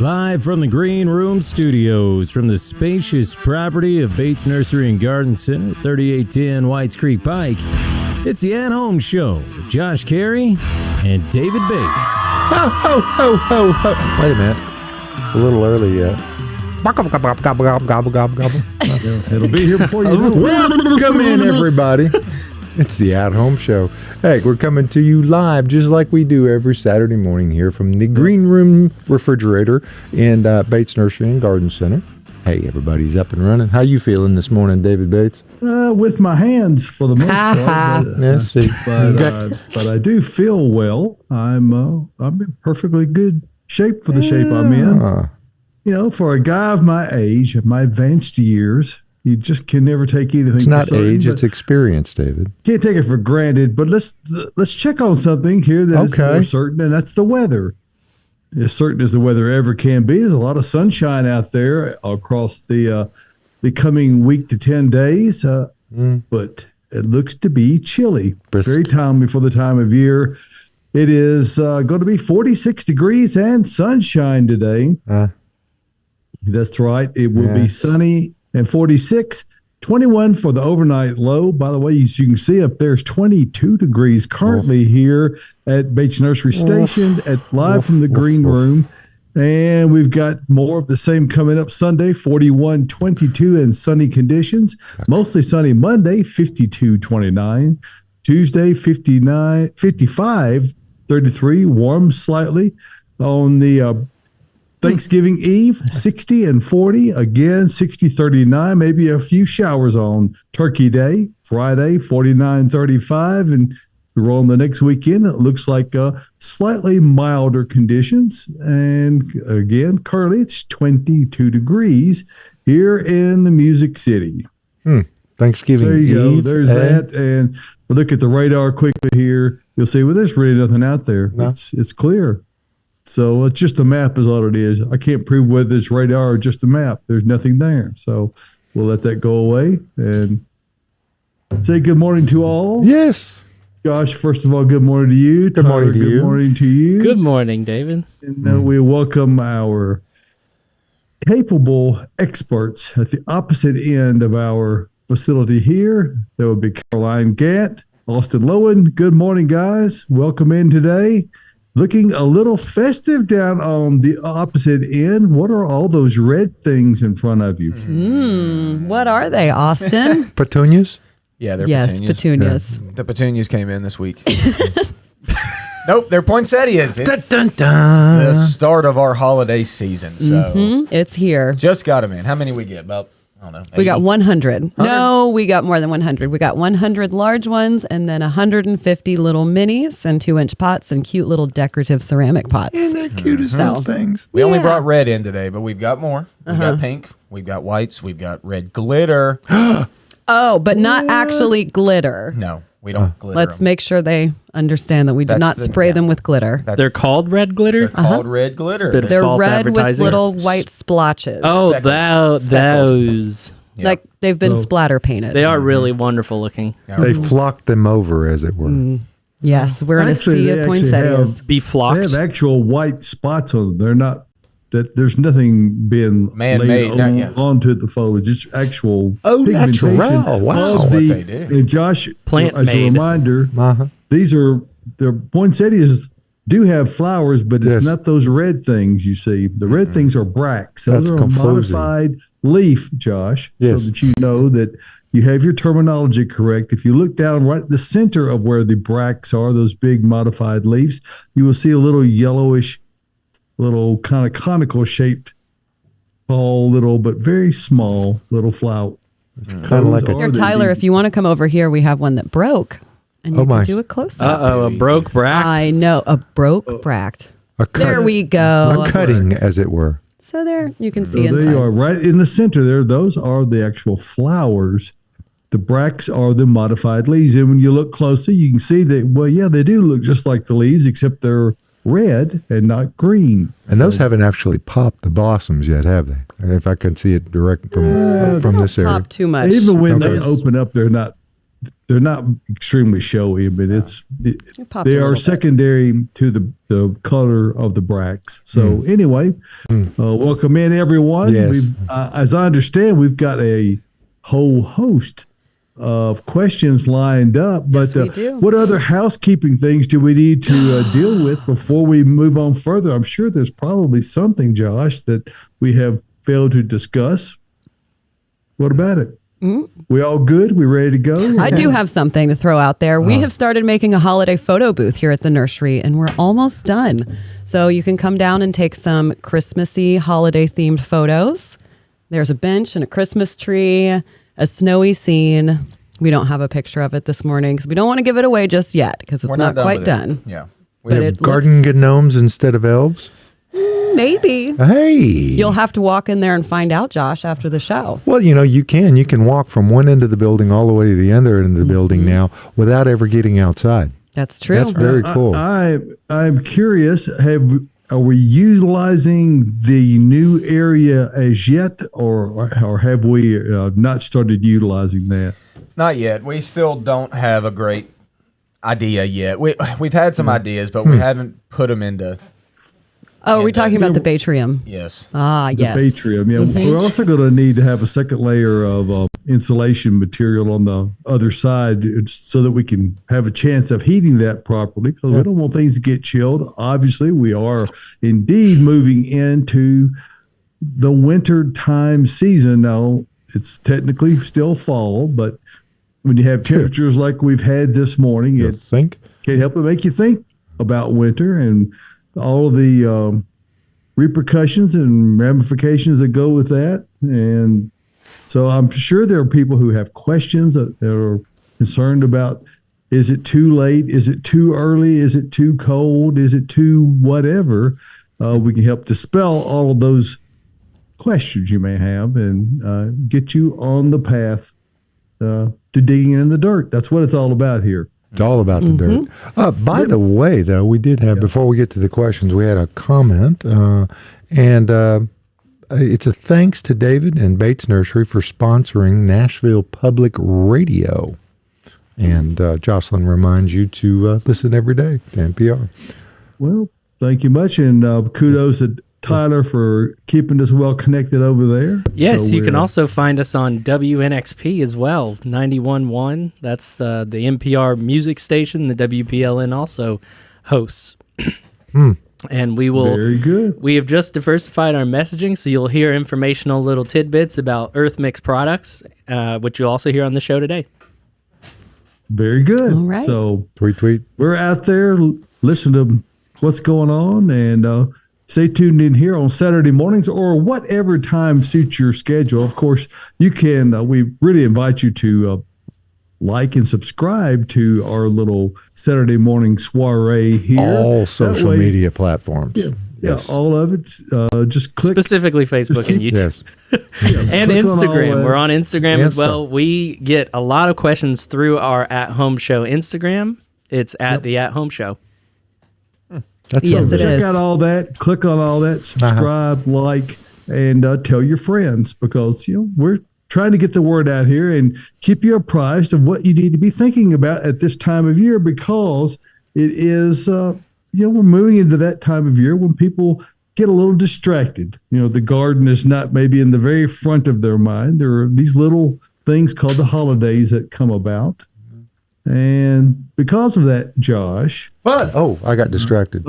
Live from the Green Room Studios, from the spacious property of Bates Nursery and Garden Center, 3810 Whites Creek Pike, it's the At Home Show with Josh Cary and David Bates. Ho, ho, ho, ho, ho. Wait a minute. It's a little early yet. Gobble, gobble, gobble, gobble, gobble, gobble, gobble. It'll be here before you know it. Come in, everybody. It's the At Home Show. Hey, we're coming to you live just like we do every Saturday morning here from the Green Room Refrigerator in Bates Nursery and Garden Center. Hey, everybody's up and running. How you feeling this morning, David Bates? With my hands for the most part. Let's see. But I do feel well. I'm in perfectly good shape for the shape I'm in. You know, for a guy of my age, of my advanced years, you just can never take anything. It's not certain, age, it's experience, David. Can't take it for granted. But let's check on something here that is more certain, and that's the weather. As certain as the weather ever can be. There's a lot of sunshine out there across the coming week to 10 days, but it looks to be chilly. Brisk. Very timely for the time of year. It is going to be 46 degrees and sunshine today. That's right. It will be sunny and 46, 21 for the overnight low. By the way, as you can see up there, it's 22 degrees currently here at Bates Nursery Station live from the Green Room. And we've got more of the same coming up Sunday, 41, 22 and sunny conditions. Mostly sunny Monday, 52, 29. Tuesday, 59, 55, 33, warm slightly. On the Thanksgiving Eve, 60 and 40. Again, 60, 39. Maybe a few showers on Turkey Day. Friday, 49, 35. And we're on the next weekend. It looks like slightly milder conditions. And again, currently it's 22 degrees here in the Music City. Thanksgiving There you Eve. go. There's that. And we'll look at the radar quickly here. You'll see, well, there's really nothing out there. No. It's clear. So it's just a map is all it is. I can't prove whether it's radar or just a map. There's nothing there. So we'll let that go away and say good morning to all. Yes. Josh, first of all, good morning to you. Good morning to you. Good morning to you. Good morning, David. And we welcome our capable experts at the opposite end of our facility here. That would be Caroline Gant, Austin Lowen. Good morning, guys. Welcome in today. Looking a little festive down on the opposite end. What are all those red things in front of you? What are they, Austin? Petunias? Yeah, they're Yes, petunias. petunias. The petunias came in this week. Nope, they're poinsettias. It's Dun, dun, dun. the start of our holiday season, so It's here. just got them in. How many we get? About, I don't know. We got 80? 100. No, we got more than 100. We got 100 large ones and then 150 little minis and 2-inch pots and cute little decorative ceramic pots. And they're cute as little things. We only brought red in today, but we've got more. We've got pink. We've got whites. We've got red glitter. Oh, but not actually glitter. No, we don't glitter Let's 'em. make sure they understand that we do That's not the- spray yeah. them with glitter. They're called red glitter? They're called red glitter. Bit of They're false red with advertising. little white splotches. Oh, Speckled. those. Yeah. Like they've been So- splatter painted. They are really wonderful looking. Yeah. They flocked them over, as it were. Yes, we're in a Actually, sea they of actually poinsettias. Be They flocked. have actual white spots on them. They're not that. There's nothing being Man-made, laid yeah. onto the foliage. It's actual natural. pigmentation Wow. of That's what the- they do. And Josh, Plant as a made. reminder, these are the poinsettias do have flowers, but it's Yes. not those red things you see. The red things are bracts. Those That's are a confusing. modified leaf, Josh, Yes. so that you know that you have your terminology correct. If you look down right at the center of where the bracts are, those big modified leaves, you will see a little yellowish, little kind of conical shaped, tall, little, but very small little flower. Kind of like Those a. are Here, the- Tyler, if you want to come over here, we have one that broke. And you Oh, my. can do a close up. Uh-oh, a broke bract. I know, a broke bract. A cut, There we go. a cutting, as it were. So there, you can So see there inside. you are, right in the center there. Those are the actual flowers. The bracts are the modified leaves. And when you look closely, you can see that, well, yeah, they do look just like the leaves, except they're red and not green. And those haven't actually popped the blossoms yet, have they? If I can see it direct from this area. Pop too much. Even when they Okay. open up, they're not they're not extremely showy, but popped a they little are bit. secondary to the color of the bracts. So anyway, welcome in everyone. Yes. We've, as I understand, we've got a whole host of questions lined up. Yes, But we do. what other housekeeping things do we need to deal with before we move on further? I'm sure there's probably something, Josh, that we have failed to discuss. What about it? We all good? We ready to go? I do have something to throw out there. We have started making a holiday photo booth here at the nursery, and we're almost done. So you can come down and take some Christmassy, holiday-themed photos. There's a bench and a Christmas tree, a snowy scene. We don't have a picture of it this morning because we don't want to give it away just yet because it's We're not done quite with it. done. Yeah. But it Garden looks, gnomes instead of elves? maybe. Hey. You'll have to walk in there and find out, Josh, after the show. Well, you can walk from one end of the building all the way to the other end of the building now without ever getting outside. That's true. That's very cool. I'm curious. Are we utilizing the new area as yet, or have we not started utilizing that? Not yet. We still don't have a great idea yet. We've had some ideas, but we haven't put them into. Oh, are we talking about the Batrium? Yes. Ah, The yes. Batrium. Yeah, we're also going to need to have a second layer of insulation material on the other side so that we can have a chance of heating that properly, because we don't want things to get chilled. Obviously, we are indeed moving into the winter time season. Now, it's technically still fall, but when you have temperatures like we've had this morning, You it think? can't help but make you think about winter and all of the repercussions and ramifications that go with that. And so I'm sure there are people who have questions that are concerned about, is it too late? Is it too early? Is it too cold? Is it too whatever? We can help dispel all of those questions you may have and get you on the path to digging in the dirt. That's what it's all about here. It's all about the dirt. By the way, though, we did have, before we get to the questions, we had a comment, and it's a thanks to David and Bates Nursery for sponsoring Nashville Public Radio. And Jocelyn reminds you to listen every day to NPR. Well, thank you much, and kudos to Tyler for keeping us well connected over there. Yes, So you can we're- also find us on WNXP as well, 91.1. That's the NPR music station. The WPLN also hosts. And we will. Very good. We have just diversified our messaging, so you'll hear informational little tidbits about Earth Mix products, which you'll also hear on the show today. Very good. All right. So Tweet. we're out there, listen to what's going on, and stay tuned in here on Saturday mornings or whatever time suits your schedule. Of course, you can, we really invite you to like and subscribe to our little Saturday morning soiree here. All That social way- media platforms. Yeah, Yes. all of it. Just click. Specifically Facebook and YouTube. Yes. And Click on all Instagram. that. We're on Instagram as Insta. well. We get a lot of questions through our At Home Show Instagram. It's at the At Home Show. That's Yes, over it there. is. Check out all that. Click on all that. Subscribe, like, and tell your friends, because we're trying to get the word out here and keep you apprised of what you need to be thinking about at this time of year, because it is we're moving into that time of year when people get a little distracted. The garden is not maybe in the very front of their mind. There are these little things called the holidays that come about. And because of that, Josh, What? Oh, I got distracted.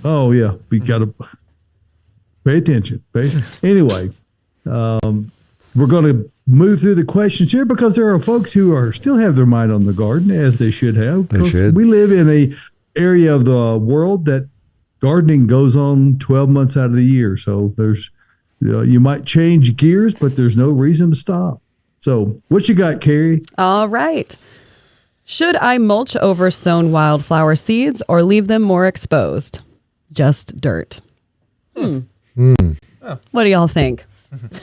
oh yeah, we got to pay attention. Anyway, we're going to move through the questions here because there are folks who are still have their mind on the garden, as they should have. They 'cause should. We live in a area of the world that gardening goes on 12 months out of the year. So there's, you might change gears, but there's no reason to stop. So what you got, Cary? All right. Should I mulch over sown wildflower seeds or leave them more exposed? Just dirt. What do y'all think?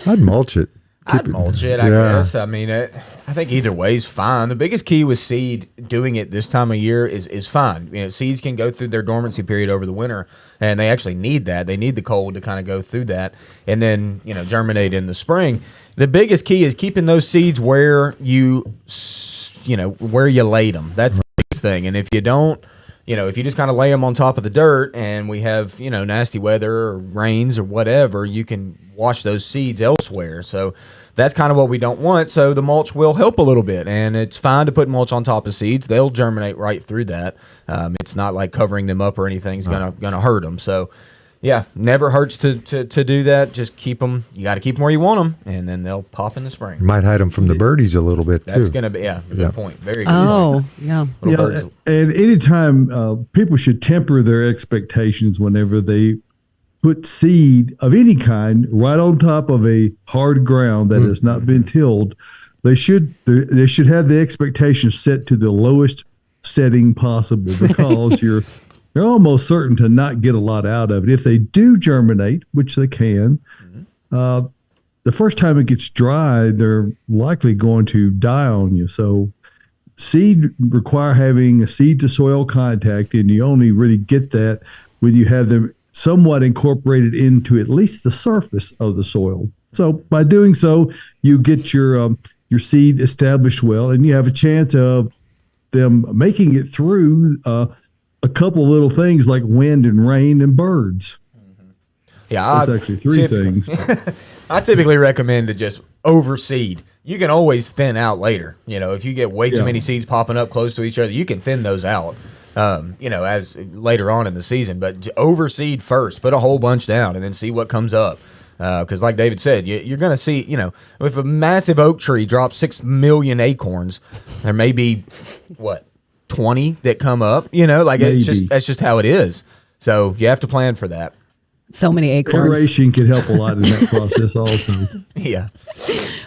I'd mulch it. I'd mulch it, I guess. I mean, I think either way is fine. The biggest key with seed doing it this time of year is fine. Seeds can go through their dormancy period over the winter, and they actually need that. They need the cold to kind of go through that, and then germinate in the spring. The biggest key is keeping those seeds where you where you laid them. That's the biggest thing. And if you don't, if you just kind of lay them on top of the dirt and we have, nasty weather or rains or whatever, you can wash those seeds elsewhere. So that's kind of what we don't want. So the mulch will help a little bit, and it's fine to put mulch on top of seeds. They'll germinate right through that. It's not like covering them up or anything is gonna hurt them. So yeah, never hurts to do that. Just keep them. You got to keep them where you want them, and then they'll pop in the spring. You might hide them from the birdies a little bit, too. That's going to be, good point. Very good point. Yeah. And anytime people should temper their expectations whenever they put seed of any kind right on top of a hard ground that has not been tilled. They should have the expectations set to the lowest setting possible, because you're almost certain to not get a lot out of it. If they do germinate, which they can, the first time it gets dry, they're likely going to die on you. So seed require having a seed to soil contact, and you only really get that when you have them somewhat incorporated into at least the surface of the soil. So by doing so, you get your seed established well, and you have a chance of them making it through a couple little things like wind and rain and birds. Yeah, that's actually three things. I typically recommend to just overseed. You can always thin out later. If you get way too many seeds popping up close to each other, you can thin those out. As later on in the season, but overseed first, put a whole bunch down, and then see what comes up. Because like David said, you're going to see, if a massive oak tree drops 6 million acorns, there may be 20 that come up, that's just how it is. So you have to plan for that. So many acorns. Aeration can help a lot in that process also. Yeah.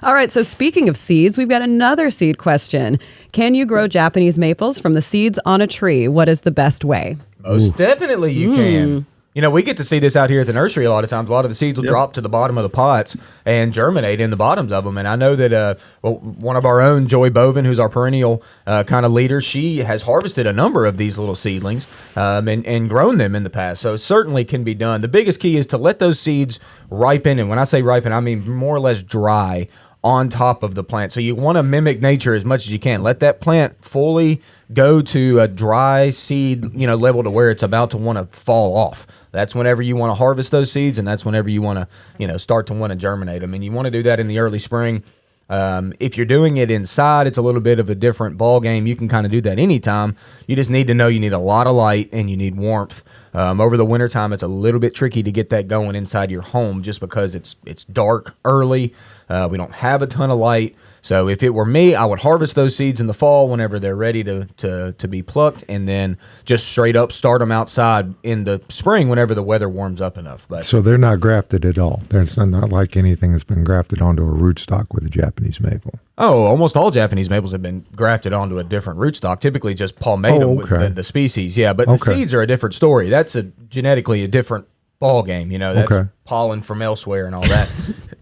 All right. So speaking of seeds, we've got another seed question. Can you grow Japanese maples from the seeds on a tree? What is the best way? Most definitely you can. We get to see this out here at the nursery a lot of times. A lot of the seeds will drop to the bottom of the pots and germinate in the bottoms of them. And I know that one of our own, Joy Bovin, who's our perennial kind of leader, she has harvested a number of these little seedlings and grown them in the past. So it certainly can be done. The biggest key is to let those seeds ripen. And when I say ripen, I mean more or less dry on top of the plant. So you want to mimic nature as much as you can. Let that plant fully go to a dry seed, level to where it's about to want to fall off. That's whenever you want to harvest those seeds, and that's whenever you want to, start to want to germinate them. And you want to do that in the early spring. If you're doing it inside, it's a little bit of a different ball game. You can kind of do that anytime. You just need to know you need a lot of light and you need warmth. Over the wintertime, it's a little bit tricky to get that going inside your home just because it's dark early. We don't have a ton of light. So if it were me, I would harvest those seeds in the fall whenever they're ready to be plucked, and then just straight up start them outside in the spring whenever the weather warms up enough. But so they're not grafted at all. It's not like anything that's been grafted onto a rootstock with a Japanese maple. Oh, almost all Japanese maples have been grafted onto a different rootstock, typically just palmatum with the species. Yeah, but the seeds are a different story. That's genetically a different ball game. That's pollen from elsewhere and all that.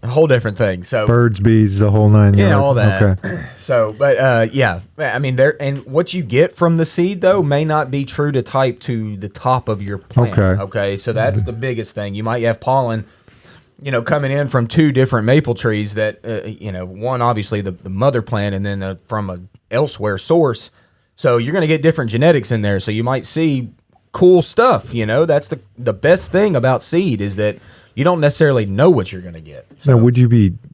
A whole different thing. So birds, bees, the whole nine yards. Yeah, all that. Okay. So, but I mean, and what you get from the seed though may not be true to type to the top of your plant. Okay. So that's the biggest thing. You might have pollen, coming in from two different maple trees that, one obviously the mother plant, and then from a elsewhere source. So you're going to get different genetics in there. So you might see cool stuff. That's the best thing about seed is that you don't necessarily know what you're going to get. So. Now,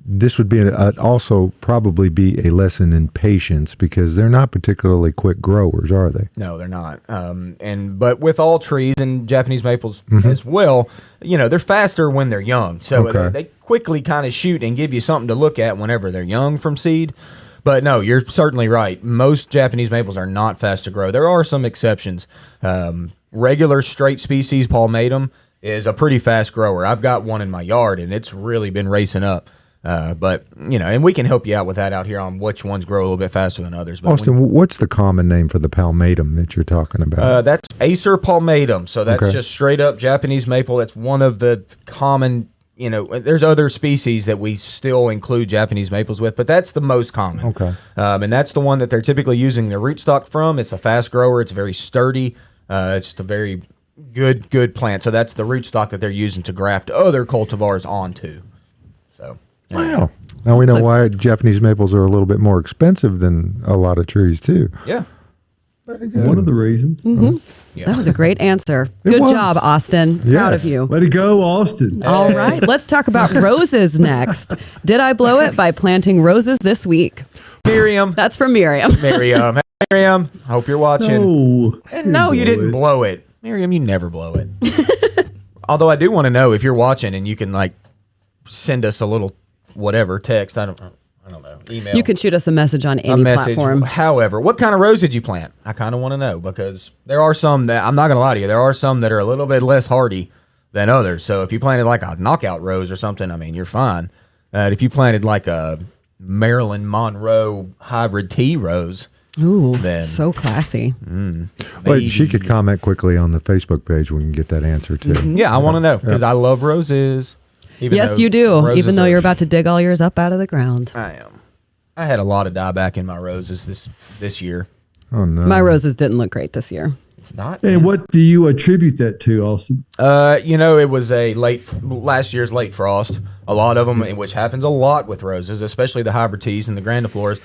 this would be also probably be a lesson in patience, because they're not particularly quick growers, are they? No, they're not. But with all trees and Japanese maples as well, they're faster when they're young. So they quickly kind of shoot and give you something to look at whenever they're young from seed. But no, you're certainly right. Most Japanese maples are not fast to grow. There are some exceptions. Regular straight species palmatum is a pretty fast grower. I've got one in my yard, and it's really been racing up. But, and we can help you out with that out here on which ones grow a little bit faster than others. But Austin, what's the common name for the palmatum that you're talking about? That's Acer palmatum. So that's just straight up Japanese maple. That's one of the common, there's other species that we still include Japanese maples with, but that's the most common. Okay. And that's the one that they're typically using their rootstock from. It's a fast grower. It's very sturdy. It's just a very good plant. So that's the rootstock that they're using to graft other cultivars onto. So wow. Now we know why Japanese maples are a little bit more expensive than a lot of trees too. Yeah. One of the reasons. Yeah. That was a great answer. Good was. job, Austin. Yes. Proud of you. Way to go, Austin. All right, let's talk about roses next. Did I blow it by planting roses this week? Miriam. That's from Miriam. Miriam. Hey, Miriam. I hope you're watching. No, And no, you didn't blow it. Miriam, you never blow it. Although I do want to know if you're watching and you can like send us a little whatever text. I don't know. Email. You can shoot us a message on any platform. However, what kind of rose did you plant? I kind of want to know because there are some that I'm not going to lie to you. There are some that are a little bit less hardy than others. So if you planted like a knockout rose or something, I mean, you're fine. If you planted like a Marilyn Monroe hybrid tea rose, Ooh, then so classy. But she could comment quickly on the Facebook page. We can get that answer too. yeah, I want to know because I love roses. Yes, you do. Even though you're about to dig all yours up out of the ground. I am. I had a lot of dieback in my roses this year. Oh no, My roses didn't look great this year. It's not. And what do you attribute that to, Austin? It was last year's late frost. A lot of them, which happens a lot with roses, especially the hybrid teas and the grandiflores.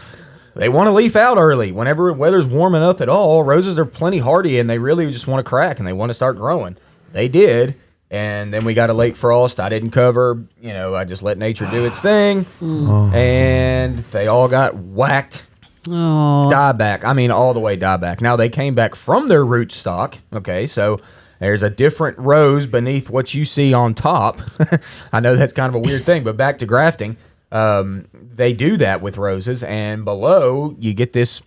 They want to leaf out early. Whenever weather's warm enough at all, roses are plenty hardy and they really just want to crack and they want to start growing. They did. And then we got a late frost. I didn't cover, I just let nature do its thing. And they all got whacked. Oh, Dieback. I mean, all the way dieback. Now, they came back from their root stock. Okay, so there's a different rose beneath what you see on top. I know that's kind of a weird thing, but back to grafting. They do that with roses. And below, you get this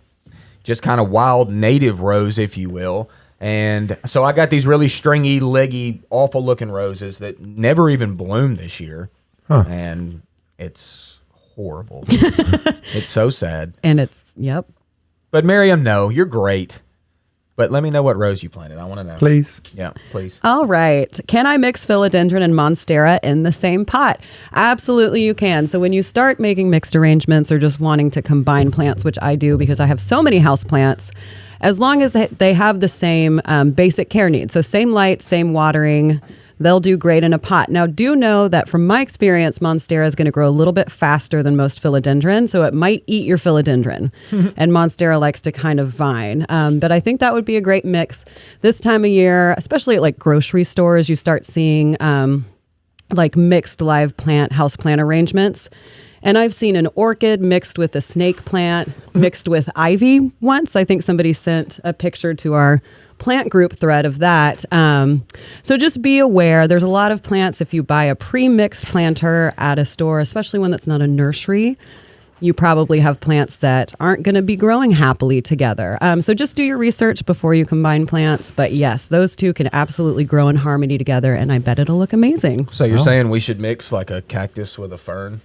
just kind of wild native rose, if you will. And so I got these really stringy, leggy, awful-looking roses that never even bloomed this year. And it's horrible. It's so sad. and yep. But Miriam, no, you're great. But let me know what rose you planted. I want to know. please. Yeah, please. All right. Can I mix philodendron and monstera in the same pot? Absolutely, you can. So when you start making mixed arrangements or just wanting to combine plants, which I do because I have so many house plants, as long as they have the same basic care needs, so same light, same watering, they'll do great in a pot. Now, do know that from my experience, monstera is going to grow a little bit faster than most philodendron, so it might eat your philodendron. And monstera likes to kind of vine. But I think that would be a great mix this time of year, especially at like grocery stores. You start seeing like mixed live plant, house plant arrangements. And I've seen an orchid mixed with a snake plant, mixed with ivy once. I think somebody sent a picture to our plant group thread of that. So just be aware. There's a lot of plants. If you buy a pre-mixed planter at a store, especially one that's not a nursery, you probably have plants that aren't going to be growing happily together. So just do your research before you combine plants. But yes, those two can absolutely grow in harmony together, and I bet it'll look amazing. So you're saying we should mix like a cactus with a fern?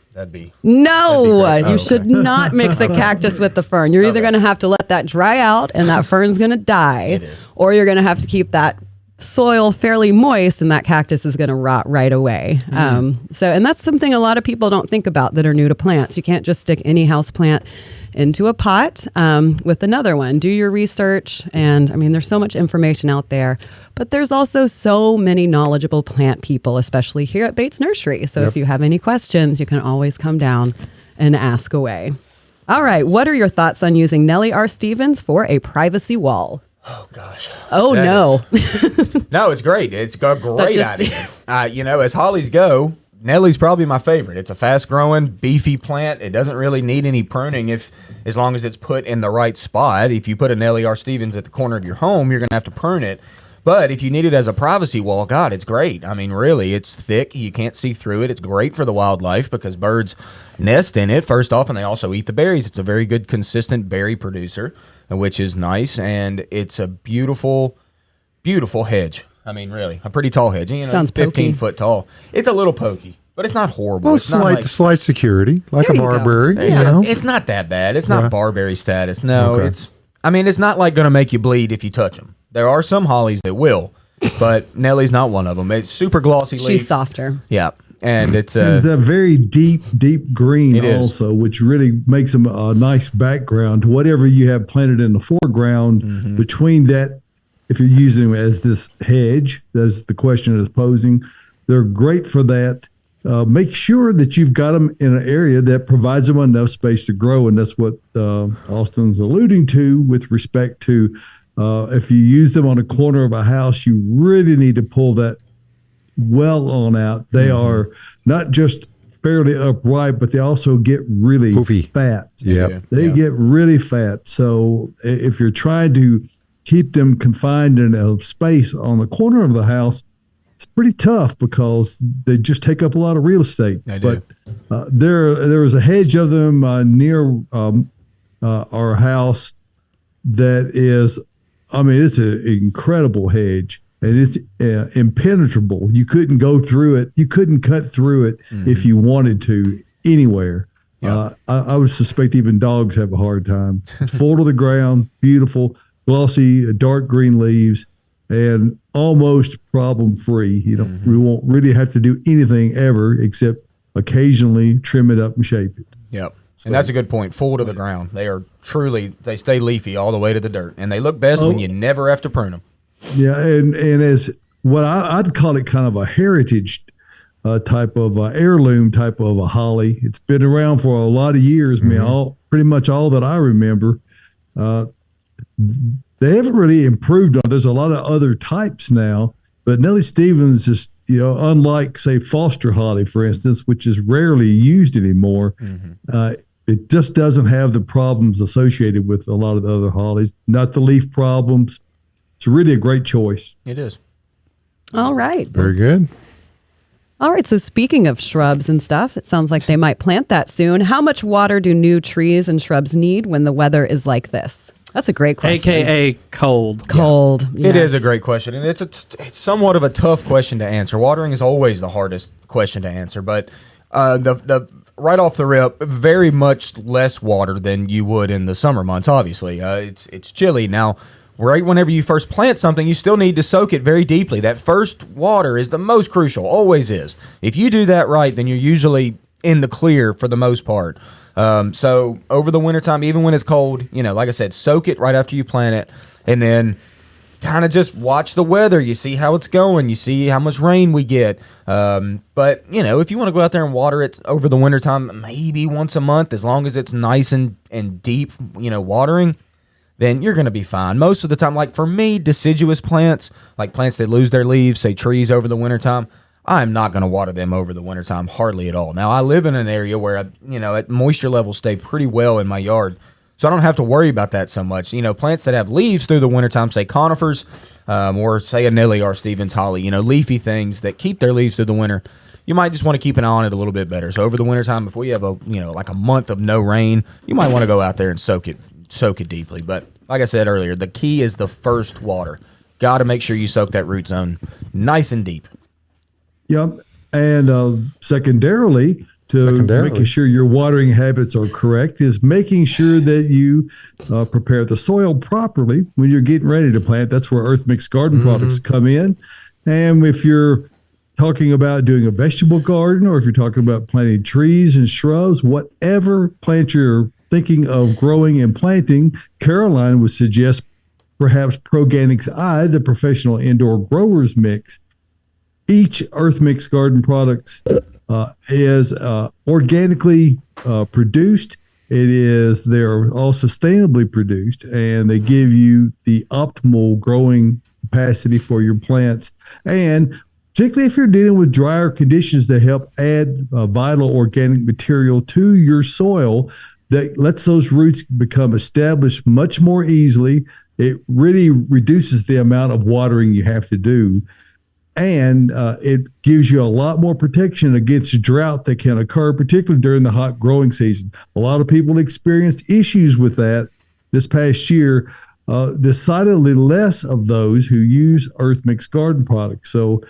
No, great. you should not mix a cactus with the fern. You're either going to have to let that dry out and that fern's going to die. It is. Or you're going to have to keep that soil fairly moist and that cactus is going to rot right away. And that's something a lot of people don't think about that are new to plants. You can't just stick any house plant into a pot with another one. Do your research. And I mean, there's so much information out there, but there's also so many knowledgeable plant people, especially here at Bates Nursery. So if you have any questions, you can always come down and ask away. All right. What are your thoughts on using Nellie R. Stevens for a privacy wall? Oh, gosh. Oh, That no. No, it's great. It's a great just- idea. As hollies go, Nellie's probably my favorite. It's a fast-growing, beefy plant. It doesn't really need any pruning as long as it's put in the right spot. If you put a Nellie R. Stevens at the corner of your home, you're going to have to prune it. But if you need it as a privacy wall, God, it's great. I mean, really, it's thick. You can't see through it. It's great for the wildlife because birds nest in it, first off, and they also eat the berries. It's a very good, consistent berry producer, which is nice. And it's a beautiful, beautiful hedge. I mean, really, a pretty tall hedge. Sounds 15 pokey. foot tall. It's a little pokey, but it's not horrible. Well, It's not like, slight security, like There a you go. barberry. there You you go. know? It's not that bad. It's not barberry status. No, Okay. it's not like going to make you bleed if you touch them. There are some hollies that will, but Nellie's not one of them. It's super glossy leaf. She's softer. Yeah, and it's And it's a very deep green It is. also, which really makes them a nice background to whatever you have planted in the foreground. Between that, if you're using them as this hedge, that's the question it is posing. They're great for that. make sure that you've got them in an area that provides them enough space to grow. And that's what Austin's alluding to with respect to if you use them on a corner of a house, you really need to pull that well on out. They are not just fairly upright, but they also get really poofy, fat. They get really fat. So if you're trying to keep them confined in a space on the corner of the house, it's pretty tough because they just take up a lot of real estate. But there was a hedge of them near our house that is, it's an incredible hedge, and it's impenetrable. You couldn't go through it. You couldn't cut through it if you wanted to anywhere. I would suspect even dogs have a hard time. It's full to the ground, beautiful, glossy, dark green leaves, and almost problem free. We won't really have to do anything ever except occasionally trim it up and shape it. Yep. And that's a good point. Full to the ground. They stay leafy all the way to the dirt. And they look best when you never have to prune them. Yeah, and as what I'd call it kind of a heritage type of heirloom type of a holly. It's been around for a lot of years. Pretty much all that I remember. They haven't really improved on it. There's a lot of other types now, but Nellie Stevens is, unlike, say, Foster holly, for instance, which is rarely used anymore, it just doesn't have the problems associated with a lot of the other hollies, not the leaf problems. It's really a great choice. It is. All right. Very good. All right. So speaking of shrubs and stuff, it sounds like they might plant that soon. How much water do new trees and shrubs need when the weather is like this? That's a great question. AKA cold. Cold. Yeah. It is a great question. And it's somewhat of a tough question to answer. Watering is always the hardest question to answer. But the right off the rip, very much less water than you would in the summer months, obviously. It's chilly. Now, right whenever you first plant something, you still need to soak it very deeply. That first water is the most crucial, always is. If you do that right, then you're usually in the clear for the most part. So over the wintertime, even when it's cold, like I said, soak it right after you plant it, and then kind of just watch the weather. You see how it's going. You see how much rain we get. But, if you want to go out there and water it over the wintertime, maybe once a month, as long as it's nice and deep, watering, then you're going to be fine. Most of the time, like for me, deciduous plants, like plants that lose their leaves, say trees over the wintertime, I'm not going to water them over the wintertime hardly at all. Now, I live in an area where, moisture levels stay pretty well in my yard, so I don't have to worry about that so much. Plants that have leaves through the wintertime, say conifers, or say a Nellie or Stevens holly, leafy things that keep their leaves through the winter, you might just want to keep an eye on it a little bit better. So over the wintertime, if we have like a month of no rain, you might want to go out there and soak it deeply. But like I said earlier, the key is the first water. Got to make sure you soak that root zone nice and deep. Yep. And secondarily, making sure your watering habits are correct is making sure that you prepare the soil properly when you're getting ready to plant. That's where Earth Mix Garden products come in. And if you're talking about doing a vegetable garden, or if you're talking about planting trees and shrubs, whatever plant you're thinking of growing and planting, Caroline would suggest perhaps Proganics I, the professional indoor growers mix. Each Earth Mix Garden products is organically produced. They're all sustainably produced, and they give you the optimal growing capacity for your plants. And particularly if you're dealing with drier conditions, that help add vital organic material to your soil that lets those roots become established much more easily. It really reduces the amount of watering you have to do. And it gives you a lot more protection against drought that can occur, particularly during the hot growing season. A lot of people experienced issues with that this past year. Decidedly less of those who use Earth Mix Garden products. So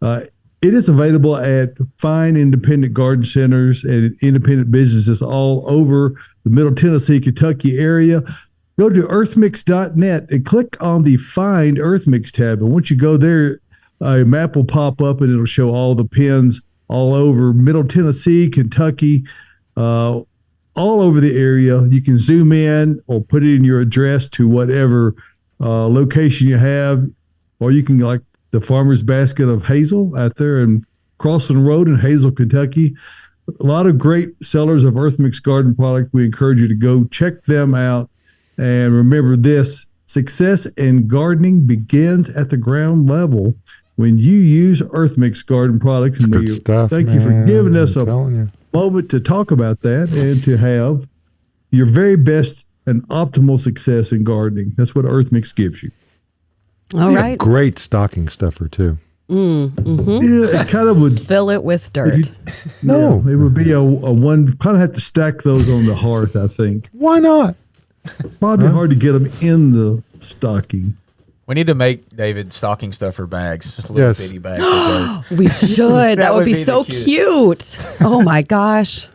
it is available at fine independent garden centers and independent businesses all over the Middle Tennessee, Kentucky area. Go to earthmix.net and click on the Find Earth Mix tab. And once you go there, a map will pop up and it'll show all the pins all over Middle Tennessee, Kentucky, all over the area. You can zoom in or put it in your address to whatever location you have, or you can, like the Farmer's Basket of Hazel out there in Crossing Road in Hazel, Kentucky. A lot of great sellers of Earth Mix garden product. We encourage you to go check them out. And remember this, success in gardening begins at the ground level when you use Earth Mix garden products. And Good stuff, thank you for giving us a telling you. moment to talk about that and to have your very best and optimal success in gardening. That's what Earth Mix gives you. All right. Great stocking stuffer, too. Yeah, it kind of would Fill it with dirt. No. it would be a one. Probably have to stack those on the hearth. I think Why not? probably hard to get them in the stocking. We need to make David stocking stuffer bags, just little Yes. bitty bags. Of dirt. We should. That would be the so cute. Oh my gosh.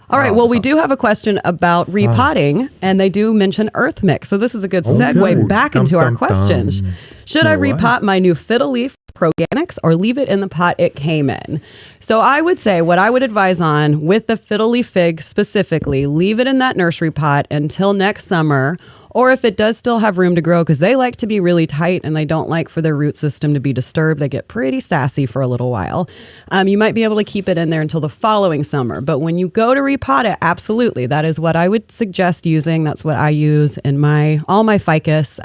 All right. Well, we do have a question about repotting, and they do mention Earth Mix. So this is a good segue back into our questions. Should I repot my new fiddle leaf Proganics or leave it in the pot it came in? So I would say what I would advise on with the fiddle leaf fig specifically, leave it in that nursery pot until next summer. Or if it does still have room to grow, because they like to be really tight and they don't like for their root system to be disturbed. They get pretty sassy for a little while. You might be able to keep it in there until the following summer. But when you go to repot it, absolutely, that is what I would suggest using. That's what I use in all my ficus.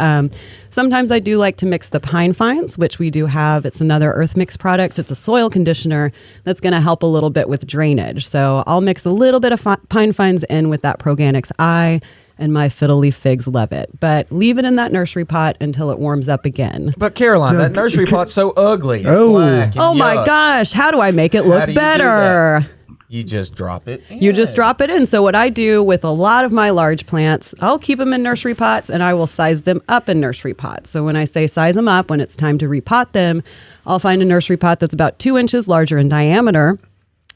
Sometimes I do like to mix the pine fines, which we do have. It's another Earth Mix product. It's a soil conditioner that's going to help a little bit with drainage. So I'll mix a little bit of pine fines in with that Proganics and my fiddle leaf figs love it. But leave it in that nursery pot until it warms up again. But Caroline, that nursery pot's so ugly. It's black and Oh my yuck. gosh, how do I make it How look do you do better? that? You just drop it. You just drop it in. So what I do with a lot of my large plants, I'll keep them in nursery pots and I will size them up in nursery pots. So when I say size them up, when it's time to repot them, I'll find a nursery pot that's about 2 inches larger in diameter.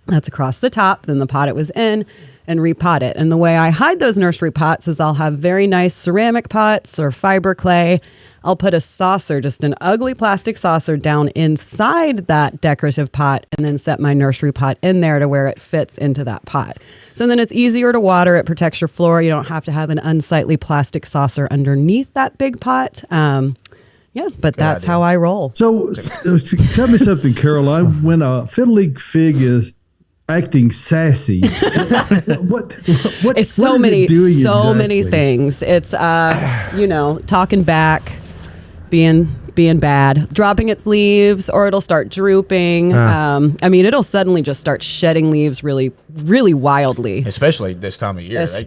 That's across the top than the pot it was in, and repot it. And the way I hide those nursery pots is I'll have very nice ceramic pots or fiber clay. I'll put a saucer, just an ugly plastic saucer, down inside that decorative pot and then set my nursery pot in there to where it fits into that pot. So then it's easier to water. It protects your floor. You don't have to have an unsightly plastic saucer underneath that big pot. Yeah, but that's how I roll. So tell me something, Caroline. When a fiddle leaf fig is acting sassy, what It's so what is many, it doing so many exactly? things. It's talking back, being bad, dropping its leaves, or it'll start drooping. It'll suddenly just start shedding leaves really, really wildly. Especially this time of year. This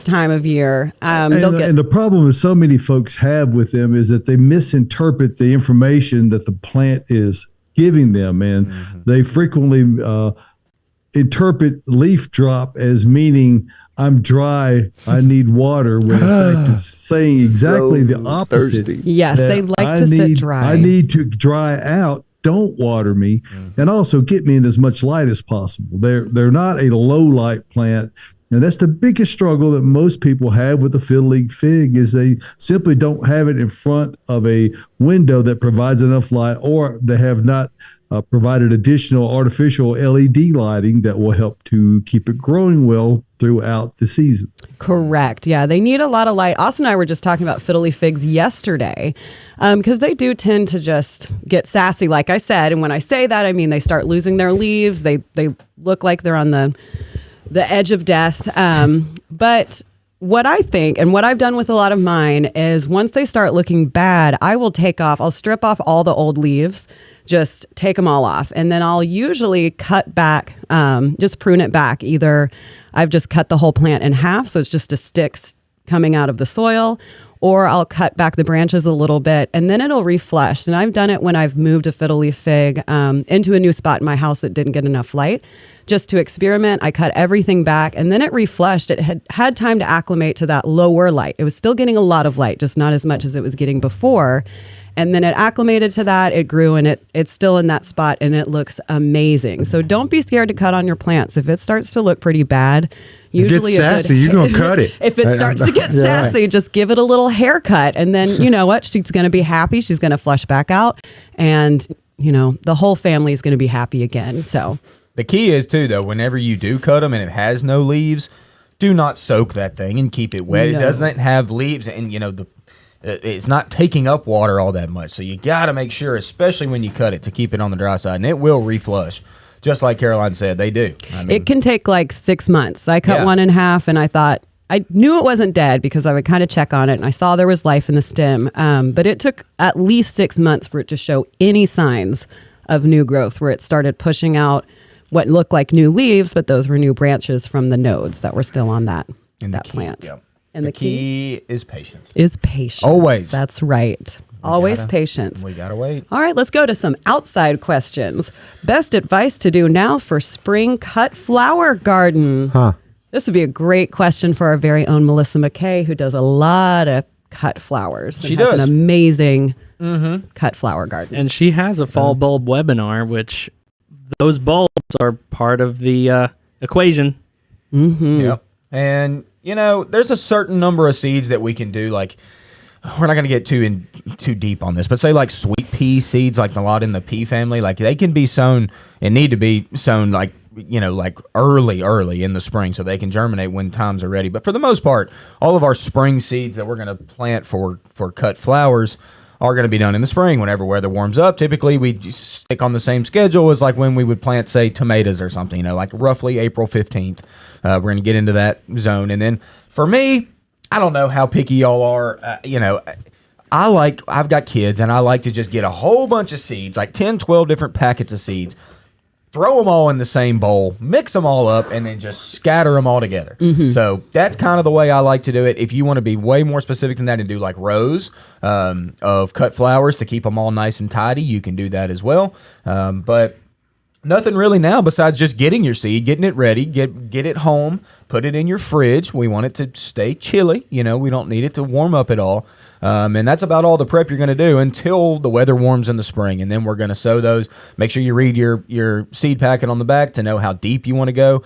time of year. And the problem that so many folks have with them is that they misinterpret the information that the plant is giving them, and they frequently interpret leaf drop as meaning I'm dry, I need water, when in fact it's saying exactly the opposite. Thirsty. Yes, they like to sit dry. I need to dry out. Don't water me, and also get me in as much light as possible. They're not a low light plant, and that's the biggest struggle that most people have with the fiddle leaf fig is they simply don't have it in front of a window that provides enough light, or they have not provided additional artificial LED lighting that will help to keep it growing well throughout the season. Correct. Yeah, they need a lot of light. Austin and I were just talking about fiddle leaf figs yesterday because they do tend to just get sassy, like I said. And when I say that, I mean they start losing their leaves. They look like they're on the edge of death. But what I think and what I've done with a lot of mine is once they start looking bad, I'll strip off all the old leaves, just take them all off. And then I'll usually cut back, just prune it back. Either I've just cut the whole plant in half, so it's just a sticks coming out of the soil, or I'll cut back the branches a little bit and then it'll reflush. And I've done it when I've moved a fiddle leaf fig into a new spot in my house that didn't get enough light. Just to experiment, I cut everything back and then it reflushed. It had time to acclimate to that lower light. It was still getting a lot of light, just not as much as it was getting before. And then it acclimated to that, it grew, and it's still in that spot, and it looks amazing. So don't be scared to cut on your plants. If it starts to look pretty bad, usually it gets sassy, you're going to cut it. If it starts to get sassy, just give it a little haircut, and then you know what? She's going to be happy. She's going to flush back out, and the whole family is going to be happy again. So the key is too, though, whenever you do cut them and it has no leaves, do not soak that thing and keep it wet. No. It doesn't have leaves, and it's not taking up water all that much. So you got to make sure, especially when you cut it, to keep it on the dry side, and it will reflush. Just like Caroline said, they do. I mean, it can take like 6 months. I cut one in half, and I thought, I knew it wasn't dead because I would kind of check on it, and I saw there was life in the stem. But it took at least 6 months for it to show any signs of new growth, where it started pushing out what looked like new leaves, but those were new branches from the nodes that were still on that plant. Yep. And the key is patience. Always. That's right. Always patience. We gotta wait. All right, let's go to some outside questions. Best advice to do now for spring cut flower garden. This would be a great question for our very own Melissa McKay, who does a lot of cut flowers. She has does. an amazing cut flower garden. And she has a fall bulb webinar, which those bulbs are part of the equation. Yep. And, there's a certain number of seeds that we can do, like, we're not going to get too deep on this, but say like sweet pea seeds, like a lot in the pea family, like they can be sown and need to be sown like early in the spring so they can germinate when times are ready. But for the most part, all of our spring seeds that we're going to plant for cut flowers are going to be done in the spring whenever weather warms up. Typically, we just stick on the same schedule as like when we would plant, say, tomatoes or something, like roughly April 15th. We're going to get into that zone. And then for me, I don't know how picky y'all are. I've got kids, and I like to just get a whole bunch of seeds, like 10, 12 different packets of seeds, throw them all in the same bowl, mix them all up, and then just scatter them all together. So that's kind of the way I like to do it. If you want to be way more specific than that and do like rows of cut flowers to keep them all nice and tidy, you can do that as well. But nothing really now besides just getting your seed, getting it ready, get it home, put it in your fridge. We want it to stay chilly. We don't need it to warm up at all. And that's about all the prep you're going to do until the weather warms in the spring. And then we're going to sow those. Make sure you read your seed packet on the back to know how deep you want to go.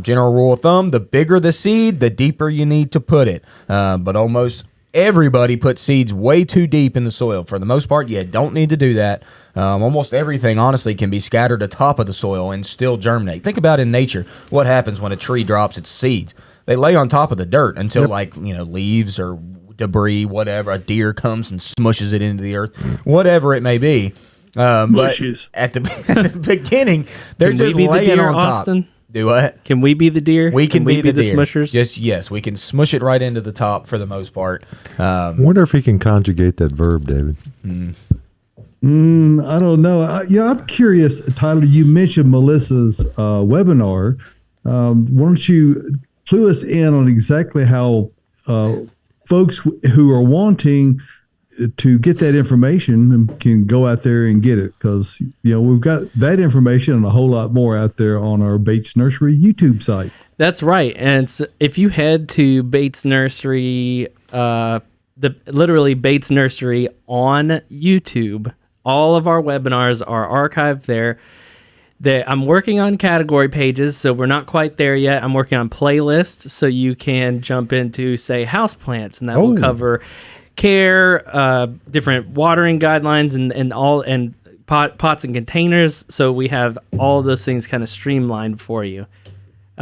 General rule of thumb, the bigger the seed, the deeper you need to put it. But almost everybody puts seeds way too deep in the soil. For the most part, you don't need to do that. Almost everything, honestly, can be scattered atop of the soil and still germinate. Think about in nature what happens when a tree drops its seeds. They lay on top of the dirt until leaves or debris, whatever, a deer comes and smushes it into the earth, whatever it may be. But at the beginning, they're just laying on top. Austin? Do what? Can we be the deer? We can be the deer. Smushers? Yes, we can smush it right into the top for the most part. I wonder if he can conjugate that verb, David. I don't know. I'm curious, Tyler, you mentioned Melissa's webinar. Why don't you clue us in on exactly how folks who are wanting to get that information can go out there and get it? Because, we've got that information and a whole lot more out there on our Bates Nursery YouTube site. That's right. And if you head to Bates Nursery, literally Bates Nursery on YouTube, all of our webinars are archived there. I'm working on category pages, so we're not quite there yet. I'm working on playlists, so you can jump into, say, houseplants, and that will cover care, different watering guidelines, and pots and containers. So we have all of those things kind of streamlined for you.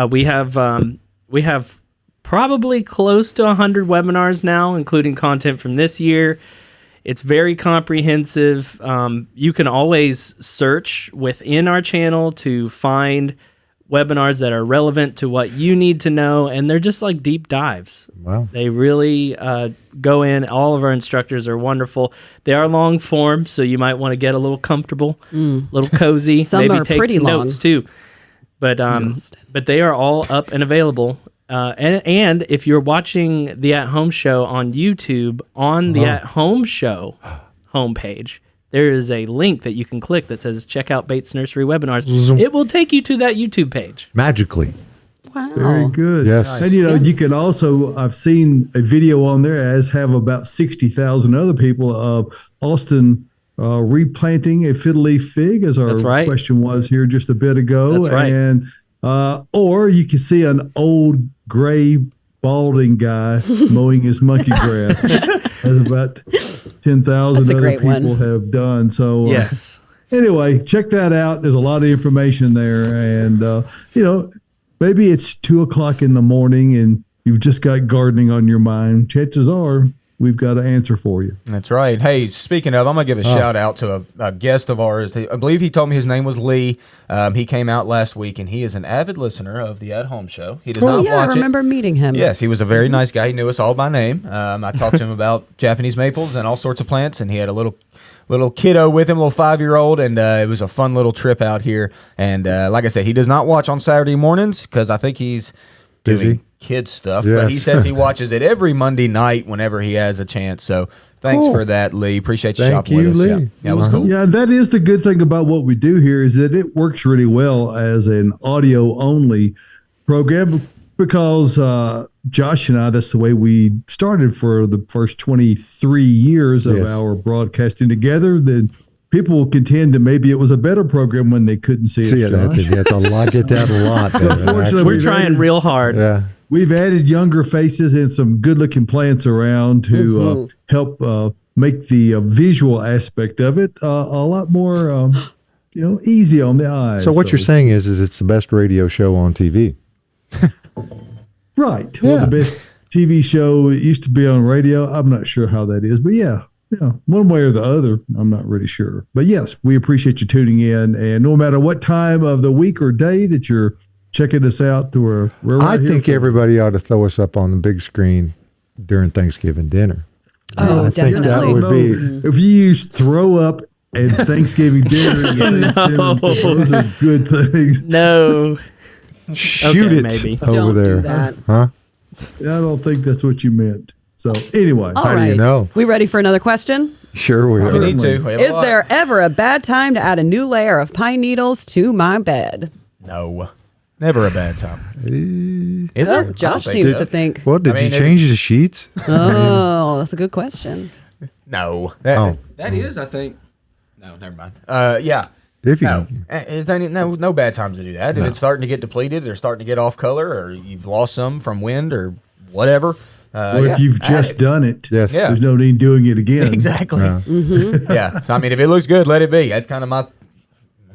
We have probably close to 100 webinars now, including content from this year. It's very comprehensive. You can always search within our channel to find webinars that are relevant to what you need to know, and they're just like deep dives. Wow. They really go in. All of our instructors are wonderful. They are long form, so you might want to get a little comfortable, a little cozy. Some maybe are take pretty some long. notes too. But they are all up and available. And if you're watching the At Home Show on YouTube, on the At Home Show homepage, there is a link that you can click that says check out Bates Nursery webinars. It will take you to that YouTube page. Magically. Wow. Very good. Yes. And you can also, I've seen a video on there, as have about 60,000 other people, of Austin replanting a fiddle leaf fig, as our question was here just a bit ago. That's right. And or you can see an old gray balding guy mowing his monkey grass, as about 10,000 other people have done. So Yes. Anyway, check that out. There's a lot of information there, and maybe it's 2:00 in the morning and you've just got gardening on your mind. Chances are we've got an answer for you. That's right. Hey, speaking of, I'm going to give a shout out to a guest of ours. I believe he told me his name was Lee. He came out last week, and he is an avid listener of the At Home Show. He does not yeah, watch I remember meeting him. Yes, he was a very nice guy. He knew us all by name. I talked to him about Japanese maples and all sorts of plants, and he had a little kiddo with him, a little 5-year-old, and it was a fun little trip out here. And like I said, he does not watch on Saturday mornings because I think he's Busy? doing kid stuff, Yes. but he says he watches it every Monday night whenever he has a chance. So thanks Cool. for that, Lee. Appreciate you Thank shopping you, with us. Lee. Yeah, it was cool. Yeah, that is the good thing about what we do here is that it works really well as an audio only program because Josh and I, that's the way we started for the first 23 years of Yes. our broadcasting together. Then people will contend that maybe it was a better program when they couldn't see See, it. that, Josh. that's a lot. Get that a lot. Unfortunately, We're we've trying added- real hard. Yeah. We've added younger faces and some good-looking plants around to help make the visual aspect of it a lot more, easy on the eyes. So what you're saying is it's the best radio show on TV. right? Well, Yeah. the best TV show it used to be on radio. I'm not sure how that is, but yeah, one way or the other, I'm not really sure. But yes, we appreciate you tuning in, and no matter what time of the week or day that you're checking us out, we're right I here think for you. everybody ought to throw us up on the big screen during Thanksgiving dinner. Oh, I think that definitely. would be. If you use throw up and Thanksgiving dinner, at the same sentence, those are good things. No. Shoot Okay, it maybe. over Don't there. do that. Huh? I don't think that's what you meant. So anyway, All How do you right. know? We ready for another question? Sure we We are. need to. We have a Is lot. there ever a bad time to add a new layer of pine needles to my bed? No. Never a bad time. Is Oh, there? I don't Josh think seems so. to think. Well, did I mean, you change the sheets? Oh, that's a good question. No. Oh. That is, I think. No, never mind. Yeah. If you No, no bad times to do that. If it's starting to get depleted or starting to get off color or you've lost some from wind or whatever. or if you've just done it, Yes. Yeah. there's no need doing it again. Exactly. Yeah. Yeah. So, I mean, if it looks good, let it be. That's kind of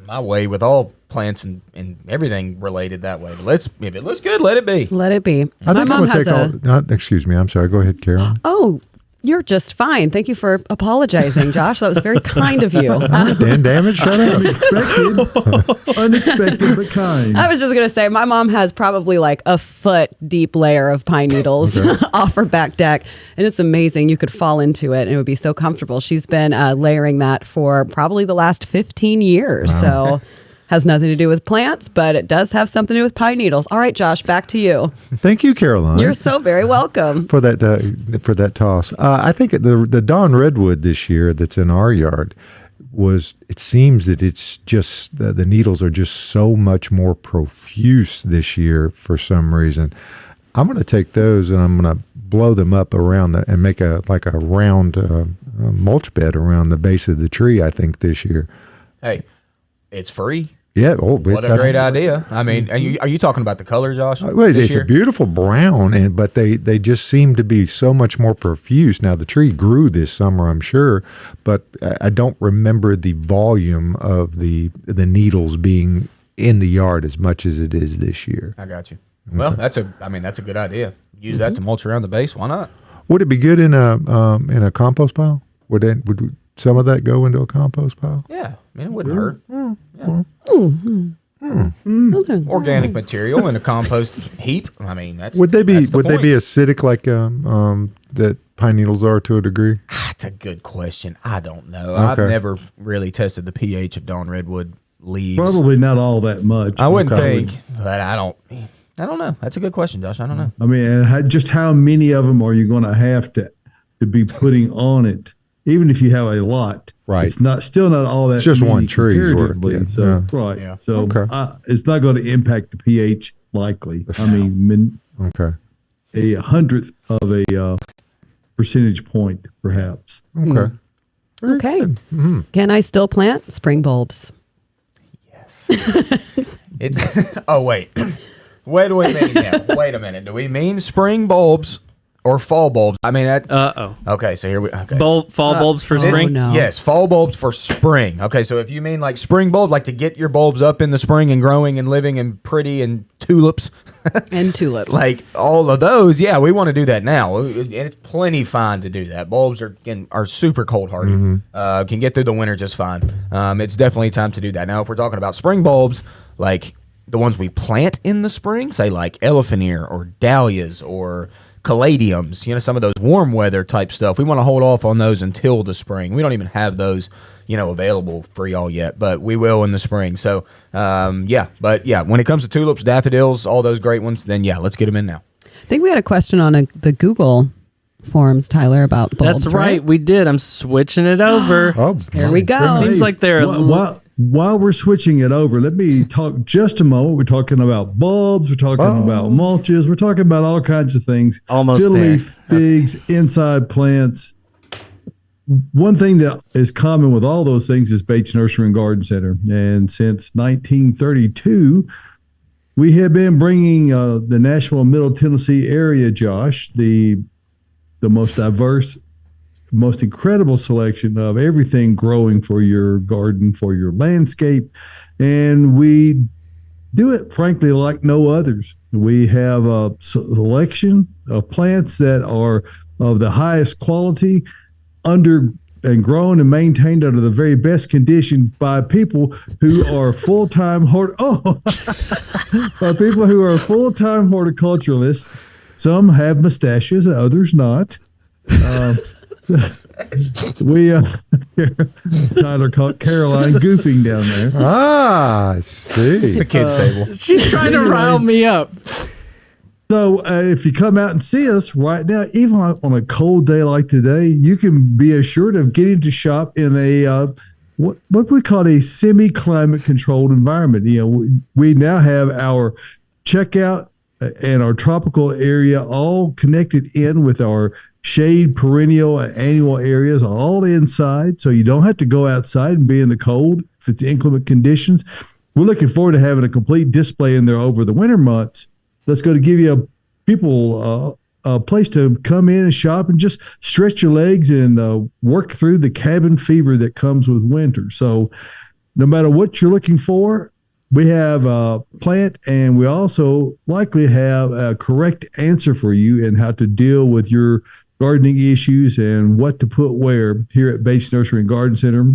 my way with all plants and everything related that way. But if it looks good, let it be. Let it be. I My think I'm mom going to has take all. Excuse me. I'm sorry. Go ahead, Carol. Oh, you're just fine. Thank you for apologizing, Josh. That was very kind of you. Dan Damage, shut up. Unexpected but kind. I was just going to say, my mom has probably like a foot deep layer of pine needles off her back deck. And it's amazing. You could fall into it and it would be so comfortable. She's been layering that for probably the last 15 years. So has nothing to do with plants, but it does have something to do with pine needles. All right, Josh, back to you. Thank you, Caroline. You're so very welcome. for that toss. I think the Dawn Redwood this year that's in our yard it seems that it's just the needles are just so much more profuse this year for some reason. I'm going to take those and I'm going to blow them up around and make a round mulch bed around the base of the tree. I think this year. Hey, it's free. Yeah. What a great idea. I mean, are you talking about the color, Josh? Well, this it's year? a beautiful brown, but they just seem to be so much more profuse. Now, the tree grew this summer, I'm sure, but I don't remember the volume of the needles being in the yard as much as it is this year. I got you. Well, that's a good idea. Use that to mulch around the base. Why not? Would it be good in a compost pile? Would some of that go into a compost pile? Yeah, I mean, it wouldn't hurt. Yeah. Organic material in a compost heap. I mean, that's Would they be that's the would they point. be acidic like that pine needles are to a degree? That's a good question. I don't know. Okay. I've never really tested the pH of Dawn Redwood leaves. Probably not all that much. I wouldn't Probably. think, but I don't know. That's a good question, Josh. I don't know. I mean, and just how many of them are you going to have to be putting on it? Even if you have a lot, Right. It's still not all that. It's just many one tree's worth, comparatively. yeah. So Yeah. right. Yeah. So Okay. it's not going to impact the pH likely. I mean, Okay. a hundredth of a percentage point, perhaps. Okay. Okay. Can I still plant spring bulbs? It's oh wait. Wait a minute. Do we mean spring bulbs or fall bulbs. I mean, Okay, so here we okay. Fall bulbs for spring. no. Yes, fall bulbs for spring. Okay, so if you mean like spring bulbs, like to get your bulbs up in the spring and growing and living and pretty and tulips, And tulips. like all of those, yeah, we want to do that now. And it's plenty fine to do that. Bulbs are super cold hardy, can get through the winter just fine. It's definitely time to do that. Now, if we're talking about spring bulbs, like the ones we plant in the spring, say like elephant ear or dahlias or caladiums, some of those warm weather type stuff, we want to hold off on those until the spring. We don't even have those, available for y'all yet, but we will in the spring. So, when it comes to tulips, daffodils, all those great ones, then let's get them in now. I think we had a question on the Google forums, Tyler, about bulbs. That's right. We did. I'm switching it over. Here we go. Seems like they're While we're switching it over, let me talk just a moment. We're talking about bulbs. We're talking about mulches. We're talking about all kinds of things. Almost Fiddly there. figs, inside plants. One thing that is common with all those things is Bates Nursery and Garden Center. And since 1932, we have been bringing the Nashville and Middle Tennessee area, Josh, the most diverse, most incredible selection of everything growing for your garden, for your landscape. And we do it, frankly, like no others. We have a selection of plants that are of the highest quality, under and grown and maintained under the very best conditions by people who are full-time by people who are full-time horticulturalists. Some have mustaches, others not. Tyler caught Caroline goofing down there. I see. It's the kids' table. She's trying to rile me up. So if you come out and see us right now, even on a cold day like today, you can be assured of getting to shop in a what we call a semi-climate controlled environment. We now have our checkout and our tropical area all connected in with our shade, perennial, and annual areas all inside, so you don't have to go outside and be in the cold if it's inclement conditions. We're looking forward to having a complete display in there over the winter months. That's going to give you a place to come in and shop and just stretch your legs and work through the cabin fever that comes with winter. So no matter what you're looking for, we have a plant, and we also likely have a correct answer for you in how to deal with your gardening issues and what to put where here at Bates Nursery and Garden Center.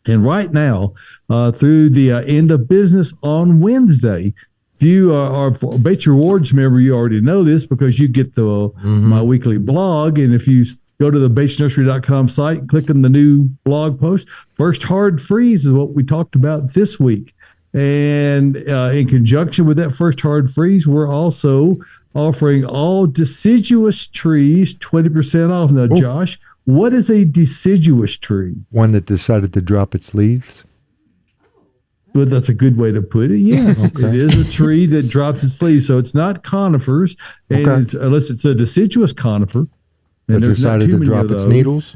And right now, through the end of business on Wednesday, if you are a Bates Rewards member, you already know this because you get my weekly blog. And if you go to the batesnursery.com site and click on the new blog post, First Hard Freeze is what we talked about this week. And in conjunction with that First Hard Freeze, we're also offering all deciduous trees 20% off. Now, Josh, what is a deciduous tree? One that decided to drop its leaves. Well, that's a good way to put it. Yes, okay. It is a tree that drops its leaves. So it's not conifers, and unless it's a deciduous conifer. That decided to drop its needles?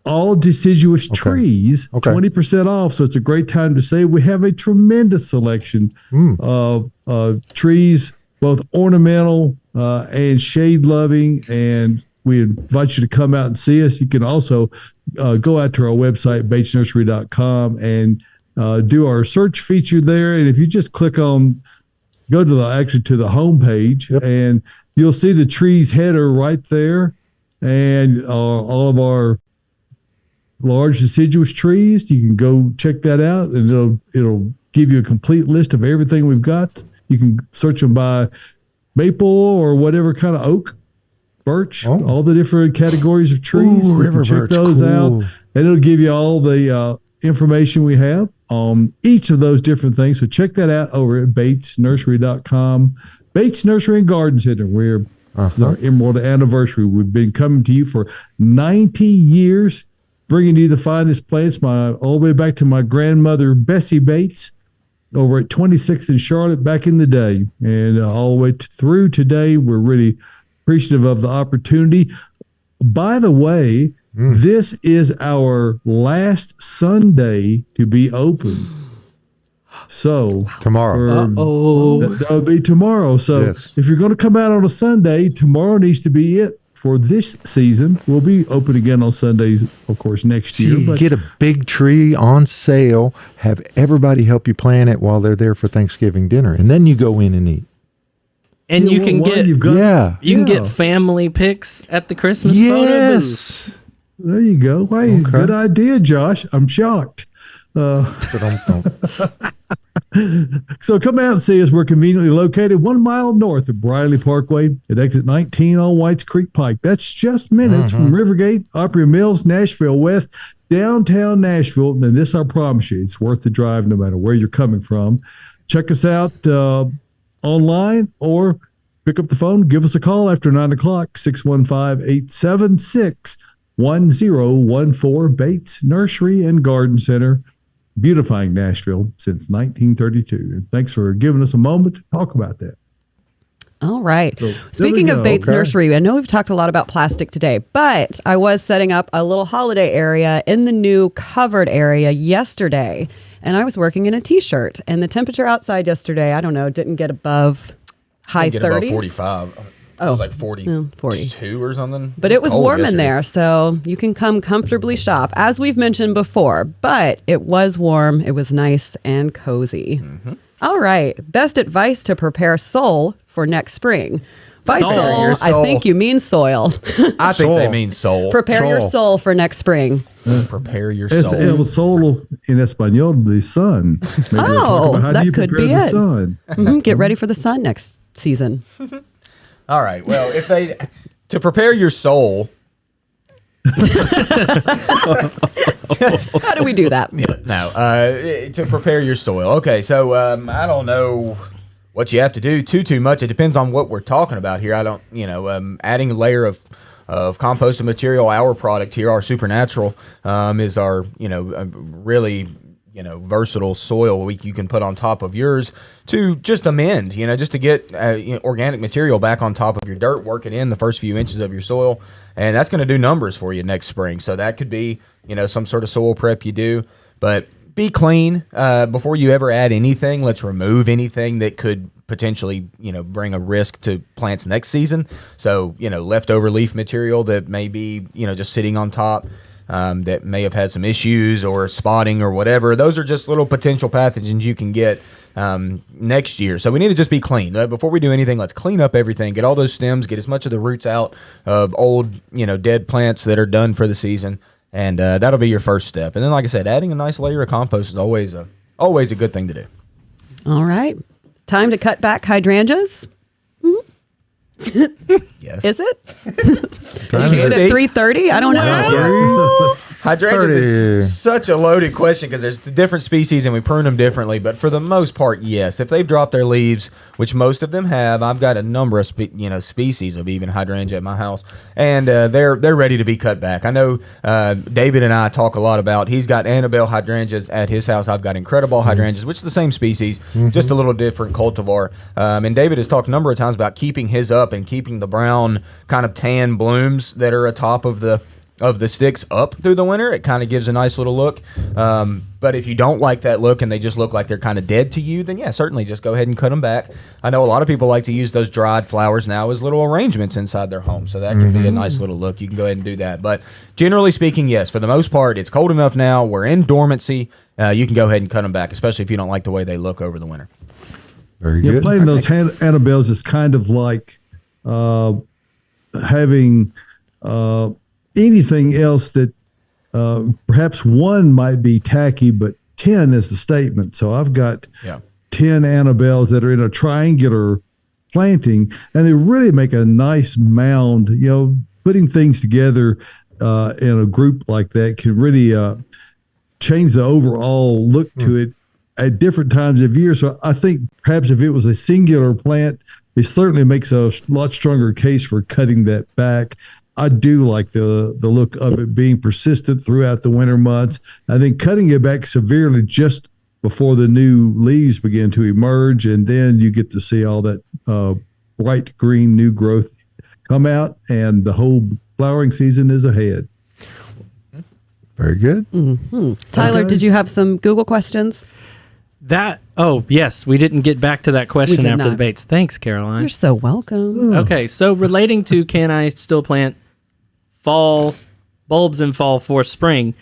All deciduous trees, 20% off. So it's a great time to save. We have a tremendous selection of trees, both ornamental and shade-loving, and we invite you to come out and see us. You can also go out to our website, batesnursery.com, and do our search feature there. And if you just click on, go to the homepage, and you'll see the trees header right there, and all of our large deciduous trees. You can go check that out, and it'll give you a complete list of everything we've got. You can search them by maple or whatever kind of oak, birch, all the different categories of trees. Ooh, river check birch, those out, cool. and it'll give you all the information we have on each of those different things. So check that out over at batesnursery.com. Bates Nursery and Garden Center, where this is our Emerald anniversary. We've been coming to you for 90 years, bringing you the finest plants, all the way back to my grandmother, Bessie Bates, over at 26th in Charlotte back in the day. And all the way through today, we're really appreciative of the opportunity. By the way, this is our last Sunday to be open. So Tomorrow. that would be tomorrow. So Yes. if you're going to come out on a Sunday, tomorrow needs to be it for this season. We'll be open again on Sundays, of course, next So year. you But get a big tree on sale, have everybody help you plan it while they're there for Thanksgiving dinner, and then you go in and eat. And you can get you've got, Yeah. you can Yeah. get family pics at the Christmas photo booth. Yes. There you go. Hey, good idea, Josh. I'm shocked. So come out and see us. We're conveniently located 1 mile north of Briley Parkway at exit 19 on Whites Creek Pike. That's just minutes from Rivergate, Opry Mills, Nashville West, downtown Nashville. And this, I promise you, it's worth the drive no matter where you're coming from. Check us out online or pick up the phone. Give us a call after 9 o'clock, 615-876-1014. Bates Nursery and Garden Center, beautifying Nashville since 1932. And thanks for giving us a moment to talk about that. All right. So, Speaking there of we go. Bates Okay. Nursery, I know we've talked a lot about plastic today, but I was setting up a little holiday area in the new covered area yesterday, and I was working in a t-shirt, and the temperature outside yesterday, I don't know, didn't get above high Get 30s. above 45. It was like 42 40. or something. But it was cold warm in yesterday. there, so you can come comfortably shop, as we've mentioned before. But it was warm, it was nice and cozy. Mm-hmm. All right, best advice to prepare soul for next spring. By Soul. soul, Your I soul. think you mean soil. I think they Soul. mean soul. Prepare your Soul. soul for next spring. Prepare your Es soul. el sol en español, the sun. Maybe we'll talk Oh, about how that do you could prepare be the it. sun. Get ready for the sun next season. All right. Well, if they to prepare your soul. How do we do that? No, to prepare your soil. Okay, so I don't know what you have to do too much. It depends on what we're talking about here. I don't, adding a layer of composted material. Our product here, our Supernatural, is our really versatile soil you can put on top of yours to just amend, just to get organic material back on top of your dirt, work it in the first few inches of your soil, and that's going to do numbers for you next spring. So that could be, some sort of soil prep you do, but be clean before you ever add anything. Let's remove anything that could potentially, bring a risk to plants next season. So, leftover leaf material that may be, just sitting on top. That may have had some issues or spotting or whatever. Those are just little potential pathogens you can get next year. So we need to just be clean. Before we do anything, let's clean up everything, get all those stems, get as much of the roots out of old, dead plants that are done for the season. And that'll be your first step. And then, like I said, adding a nice layer of compost is always a good thing to do. All right. Time to cut back hydrangeas. Yes. Is it? Time You do it to- at 3:30? I don't know. Hydrangeas 30. is such a loaded question because there's the different species and we prune them differently. But for the most part, yes. If they've dropped their leaves, which most of them have, I've got a number of species of even hydrangea at my house, and they're ready to be cut back. I know David and I talk a lot about. He's got Annabelle hydrangeas at his house. I've got Incredible hydrangeas, which is the same species, just a little different cultivar. And David has talked a number of times about keeping his up and keeping the brown kind of tan blooms that are atop of the sticks up through the winter. It kind of gives a nice little look. But if you don't like that look and they just look like they're kind of dead to you, then yeah, certainly just go ahead and cut them back. I know a lot of people like to use those dried flowers now as little arrangements inside their home. So that can be a nice little look. You can go ahead and do that. But generally speaking, yes, for the most part, it's cold enough now. We're in dormancy. You can go ahead and cut them back, especially if you don't like the way they look over the winter. Very Yeah, good. planting those Annabelles is kind of like having anything else that perhaps one might be tacky, but 10 is the statement. So I've got 10 Annabelles that are in a triangular planting, and they really make a nice mound. Putting things together in a group like that can really change the overall look to it at different times of year. So I think perhaps if it was a singular plant, it certainly makes a lot stronger case for cutting that back. I do like the look of it being persistent throughout the winter months. I think cutting it back severely just before the new leaves begin to emerge, and then you get to see all that bright green new growth come out, and the whole flowering season is ahead. Very good. Tyler, Okay. did you have some Google questions? Oh, yes, we didn't get back to that question did after the not. baits. Thanks, Caroline. You're so welcome. Okay, so relating to can I still plant fall bulbs in fall for spring?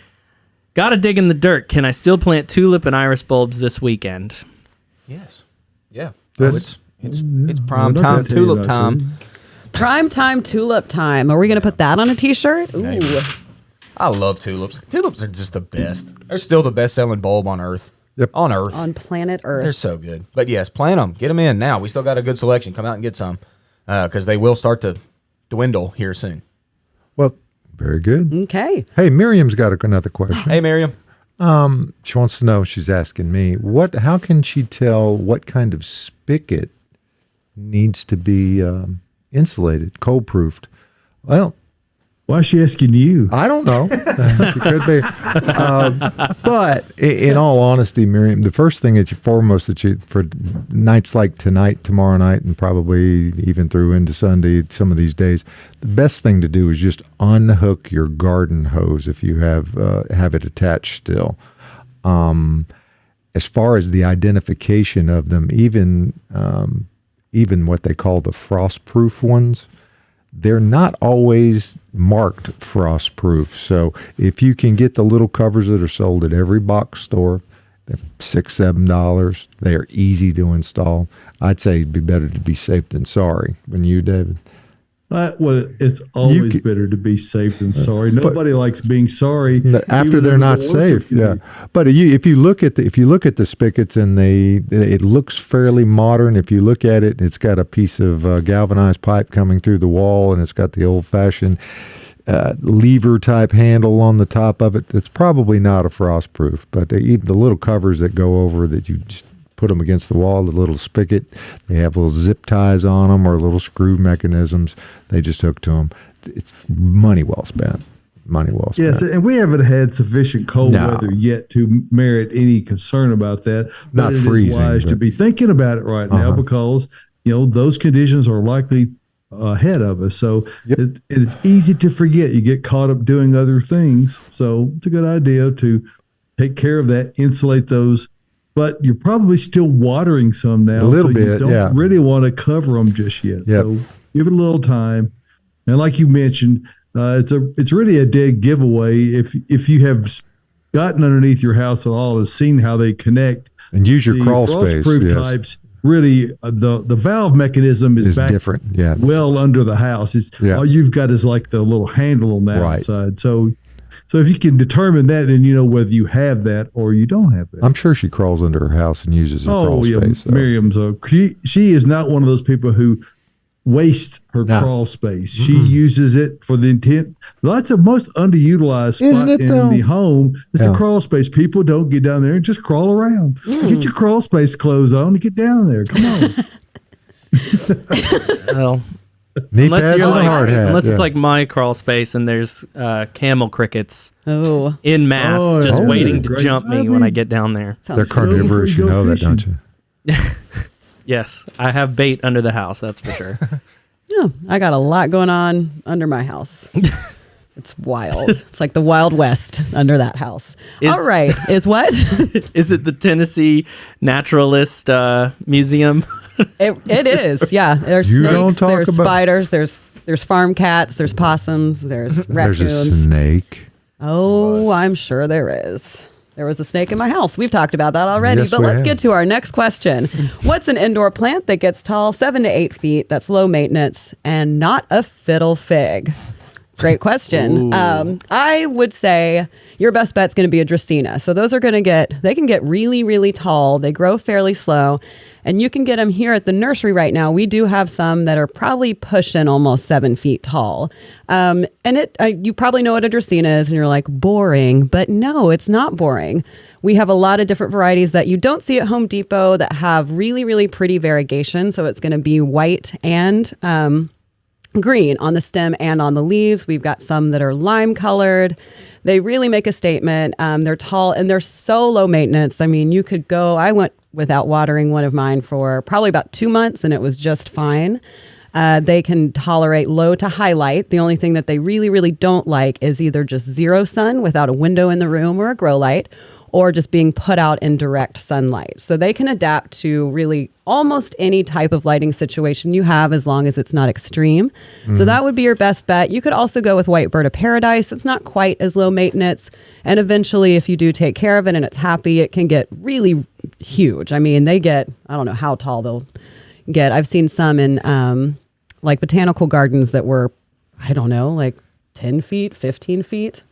Gotta dig in the dirt. Can I still plant tulip and iris bulbs this weekend? Yes. Yeah. Yes. It's prime Well, time, don't tell you tulip not time. to. Prime time tulip time. Are we going to put that on a t-shirt? Ooh. I love tulips. Tulips are just the best. They're still the best-selling bulb on Earth. Yep. On Earth. On planet Earth. They're so good. But yes, plant them. Get them in now. We still got a good selection. Come out and get some because they will start to dwindle here soon. Well, very good. Okay. Hey, Miriam's got another question. Hey, Miriam. She wants to know, she's asking me, how can she tell what kind of spigot needs to be insulated, cold-proofed? Well, Why is she asking you? I don't know. It could be. But in all honesty, Miriam, the first thing foremost that you, for nights like tonight, tomorrow night, and probably even through into Sunday, some of these days, the best thing to do is just unhook your garden hose if you have it attached still. As far as the identification of them, even what they call the frost-proof ones, they're not always marked frost-proof. So if you can get the little covers that are sold at every box store, they're $6-7. They are easy to install. I'd say it'd be better to be safe than sorry. When you, David? Well, it's always better to be safe than sorry. Nobody likes being sorry After even they're if not it's the worst safe. it can Yeah, be. but if you look at the spigots and it looks fairly modern. If you look at it, it's got a piece of galvanized pipe coming through the wall, and it's got the old-fashioned lever type handle on the top of it. It's probably not a frost-proof, but even the little covers that go over that you just put them against the wall, the little spigot, they have little zip ties on them or little screw mechanisms. They just hook to them. It's money well spent. Money well spent. Yes, and we haven't had sufficient cold No. weather yet to merit any concern about that. Not But it is freezing, wise to but- be thinking about it right now because those conditions are likely ahead of us. So it's easy to forget. You get caught up doing other things. So it's a good idea to take care of that, insulate those. But you're probably still watering some now. A little so you bit, don't yeah. really want to cover them just yet. Yep. So give it a little time. And like you mentioned, it's really a dead giveaway if you have gotten underneath your house at all and seen how they connect. And use your The crawl space. frost-proof Yes. types really the valve mechanism is Is back different. Yeah. well under the house. It's all you've got is like the little handle on the Right. outside. So if you can determine that, then you know whether you have that or you don't have that. I'm sure she crawls under her house and uses her crawl space. though. Miriam's she is not one of those people who waste her crawl space. She uses it for the intent. That's the most underutilized spot Isn't it, in though? the home. It's Yeah. a crawl space. People don't get down there and just crawl around. Get your crawl space clothes on and get down there. Come on. Well, Knee unless pads you're and a like, hard hat. unless it's yeah. like my crawl space and there's camel crickets Oh, in mass Oh, just yeah. waiting to Great. jump me I when I mean- get down there. They're sounds good. carnivorous. You Go know that, don't fishing. you? Yes, I have bait under the house, that's for sure. Yeah, I got a lot going on under my house. It's wild. It's like the Wild West under that house. All right. Is what? Is it the Tennessee Naturalist Museum? It is. Yeah. There's You snakes, don't talk there's about- spiders, there's farm cats, there's possums, there's There's a raccoons. snake. Oh, I'm sure there is. There was a snake in my house. We've talked about that already. Yes, but we let's have. get to our next question. What's an indoor plant that gets tall 7 to 8 feet, that's low maintenance, and not a fiddle fig? Great question. I would say your best bet's going to be a Dracaena. So those are going to they can get really, really tall. They grow fairly slow. And you can get them here at the nursery right now. We do have some that are probably pushing almost 7 feet tall. And you probably know what a Dracaena is, and you're like, boring. But no, it's not boring. We have a lot of different varieties that you don't see at Home Depot that have really, really pretty variegation. So it's going to be white and green on the stem and on the leaves. We've got some that are lime colored. They really make a statement. They're tall and they're so low maintenance. I mean, you could go, I went without watering one of mine for probably about 2 months and it was just fine. They can tolerate low to high light. The only thing that they really, really don't like is either just zero sun without a window in the room or a grow light, or just being put out in direct sunlight. So they can adapt to really almost any type of lighting situation you have as long as it's not extreme. So that would be your best bet. You could also go with white bird of paradise. It's not quite as low maintenance. And eventually, if you do take care of it and it's happy, it can get really huge. I mean, they get, I don't know how tall they'll get. I've seen some in like botanical gardens that were, I don't know, like 10 feet, 15 feet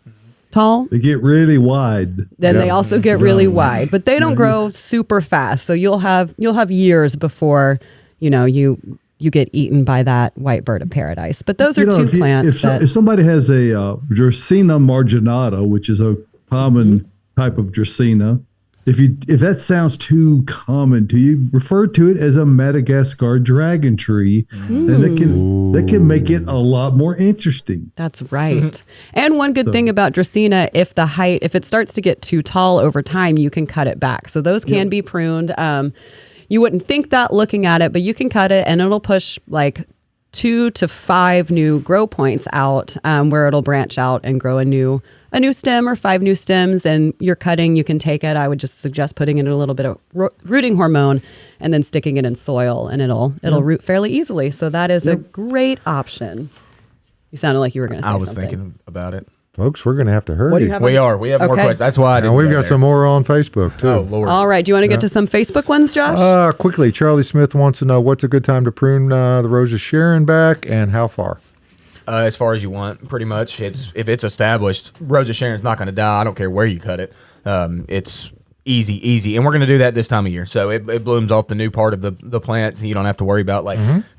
tall. They get really wide. Then they also get really wide, but they don't grow super fast. So you'll have years before, you get eaten by that white bird of paradise. But those are two plants. If somebody has a Dracaena marginata, which is a common type of Dracaena, if that sounds too common to you, refer to it as a Madagascar dragon tree, and that can make it a lot more interesting. That's right. And one good thing about Dracaena, if it starts to get too tall over time, you can cut it back. So those can be pruned. You wouldn't think that looking at it, but you can cut it and it'll push like 2 to 5 new grow points out, where it'll branch out and grow a new stem or 5 new stems. And you're cutting, you can take it. I would just suggest putting in a little bit of rooting hormone and then sticking it in soil, and it'll root fairly easily. So that is a great option. You sounded like you were going to say something. I was thinking about it. Folks, we're going to have to hurry. What do you have We have more questions. That's why I didn't. And we've go got there. some more on Facebook, too. Oh, Lord. All right. Do you want to get to some Facebook ones, Josh? Quickly, Charlie Smith wants to know what's a good time to prune the Rose of Sharon back and how far? As far as you want, pretty much. If it's established, Rose of Sharon's not going to die. I don't care where you cut it. It's easy, and we're going to do that this time of year. So it blooms off the new part of the plant. So you don't have to worry about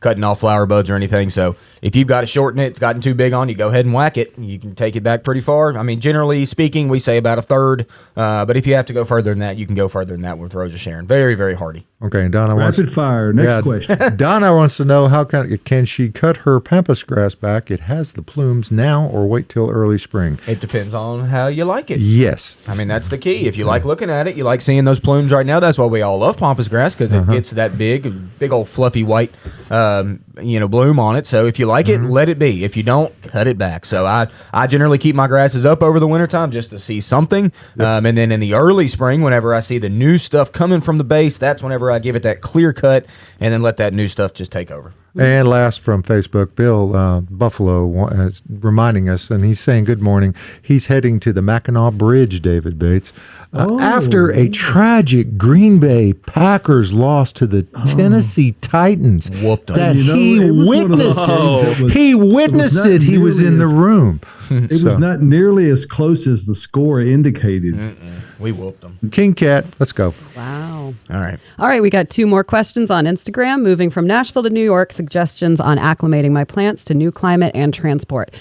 cutting off flower buds or anything. So if you've got to shorten it, it's gotten too big on you, go ahead and whack it. You can take it back pretty far. I mean, generally speaking, we say about a third. But if you have to go further than that, you can go further than that with Rose of Sharon. Very, very hardy. Okay, and Donna wants Rapid fire. Next question. Donna wants to know can she cut her pampas grass back? It has the plumes now, or wait till early spring. It depends on how you like it. Yes. I mean, that's the key. If you like looking at it, you like seeing those plumes right now. That's why we all love pampas grass, because it gets that big old fluffy white, bloom on it. So if you like it, let it be. If you don't, cut it back. So I generally keep my grasses up over the wintertime just to see something. And then in the early spring, whenever I see the new stuff coming from the base, that's whenever I give it that clear cut and then let that new stuff just take over. And last from Facebook, Bill Buffalo is reminding us, and he's saying good morning. He's heading to the Mackinac Bridge, David Bates, after a tragic Green Bay Packers loss to the Tennessee Titans. Whooped them. That he witnessed. He witnessed it. He was in the room. It was not nearly as close as the score indicated. We whooped them. King Cat, let's go. Wow. All right. We got 2 more questions on Instagram. Moving from Nashville to New York, suggestions on acclimating my plants to new climate and transport.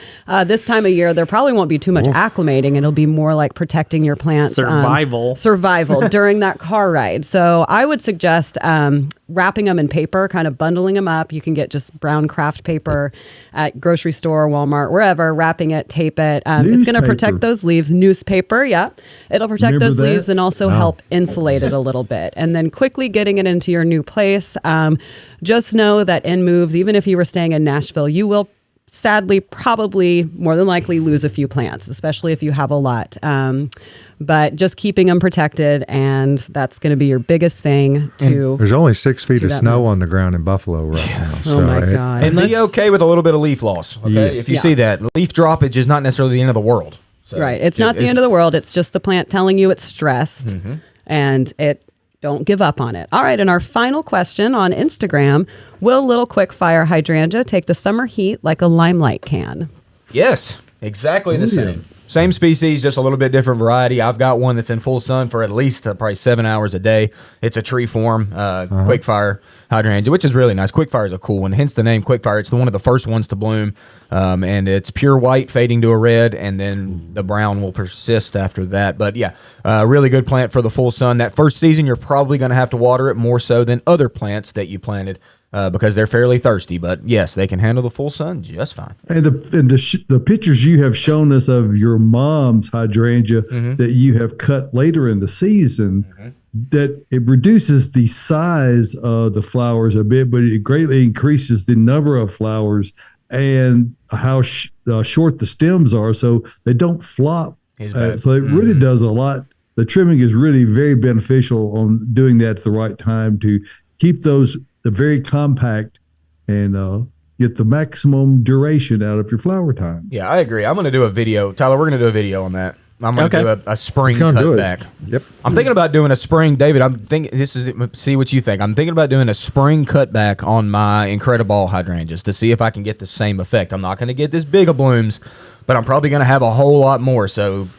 This time of year, there probably won't be too much acclimating. It'll be more like protecting your plants. Survival during that car ride. So I would suggest wrapping them in paper, kind of bundling them up. You can get just brown craft paper at grocery store, Walmart, wherever, wrapping it, tape it. It's going to protect those leaves. Newspaper, yeah. It'll protect those leaves and also help insulate it a little bit. And then quickly getting it into your new place. Just know that in moves, even if you were staying in Nashville, you will sadly probably more than likely lose a few plants, especially if you have a lot. But just keeping them protected, and that's going to be your biggest thing. There's only 6 feet of snow on the ground in Buffalo right now. Oh my God. And be okay with a little bit of leaf loss. Okay, Yes. if you see that leaf droppage is not necessarily the end of the world. So Right. It's not the end of the world. It's just the plant telling you it's stressed, and don't give up on it. All right. And our final question on Instagram: will little quick fire hydrangea take the summer heat like a limelight can? Yes, exactly the same. Same species, just a little bit different variety. I've got one that's in full sun for at least probably 7 hours a day. It's a tree form, quickfire hydrangea, which is really nice. Quickfire is a cool one, hence the name quickfire. It's one of the first ones to bloom, and it's pure white fading to a red, and then the brown will persist after that. But yeah, really good plant for the full sun. That first season, you're probably going to have to water it more so than other plants that you planted. Because they're fairly thirsty, but yes, they can handle the full sun just fine. And the pictures you have shown us of your mom's hydrangea that you have cut later in the season, that it reduces the size of the flowers a bit, but it greatly increases the number of flowers and how short the stems are, so they don't flop. So it really does a lot. the trimming is really very beneficial on doing that at the right time to keep those very compact and get the maximum duration out of your flower time. Yeah, I agree. I'm going to do a video. Tyler, we're going to do a video on that. I'm going to do a spring cutback. Yep. I'm thinking about doing a spring, David. I'm thinking see what you think. I'm thinking about doing a spring cutback on my Incredible hydrangeas to see if I can get the same effect. I'm not going to get this big of blooms, but I'm probably going to have a whole lot more. So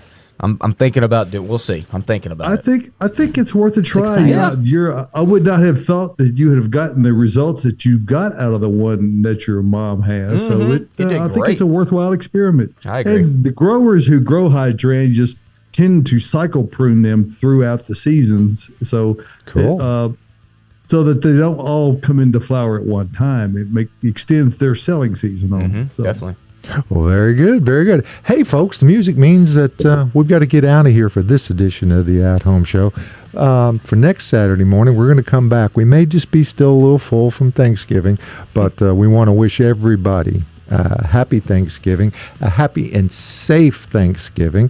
I'm thinking about we'll see. I'm thinking about it. I think it's worth a try. exciting. I would not have thought that you would have gotten the results that you got out of the one that your mom has. So I think it's a worthwhile experiment. I agree. And the growers who grow hydrangeas tend to cycle prune them throughout the seasons. So Cool. so that they don't all come into flower at one time. It extends their selling season on. So. Definitely. Well, very good, very good. Hey, folks, the music means that we've got to get out of here for this edition of the At Home Show. For next Saturday morning, we're going to come back. We may just be still a little full from Thanksgiving, but we want to wish everybody happy Thanksgiving, a happy and safe Thanksgiving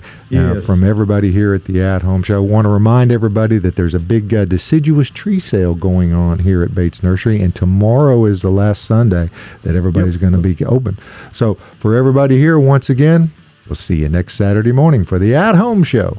from everybody here at the At Home Show. I want to remind everybody that there's a big deciduous tree sale going on here at Bates Nursery, and tomorrow is the last Sunday that everybody's going to be open. So for everybody here, once again, we'll see you next Saturday morning for the At Home Show.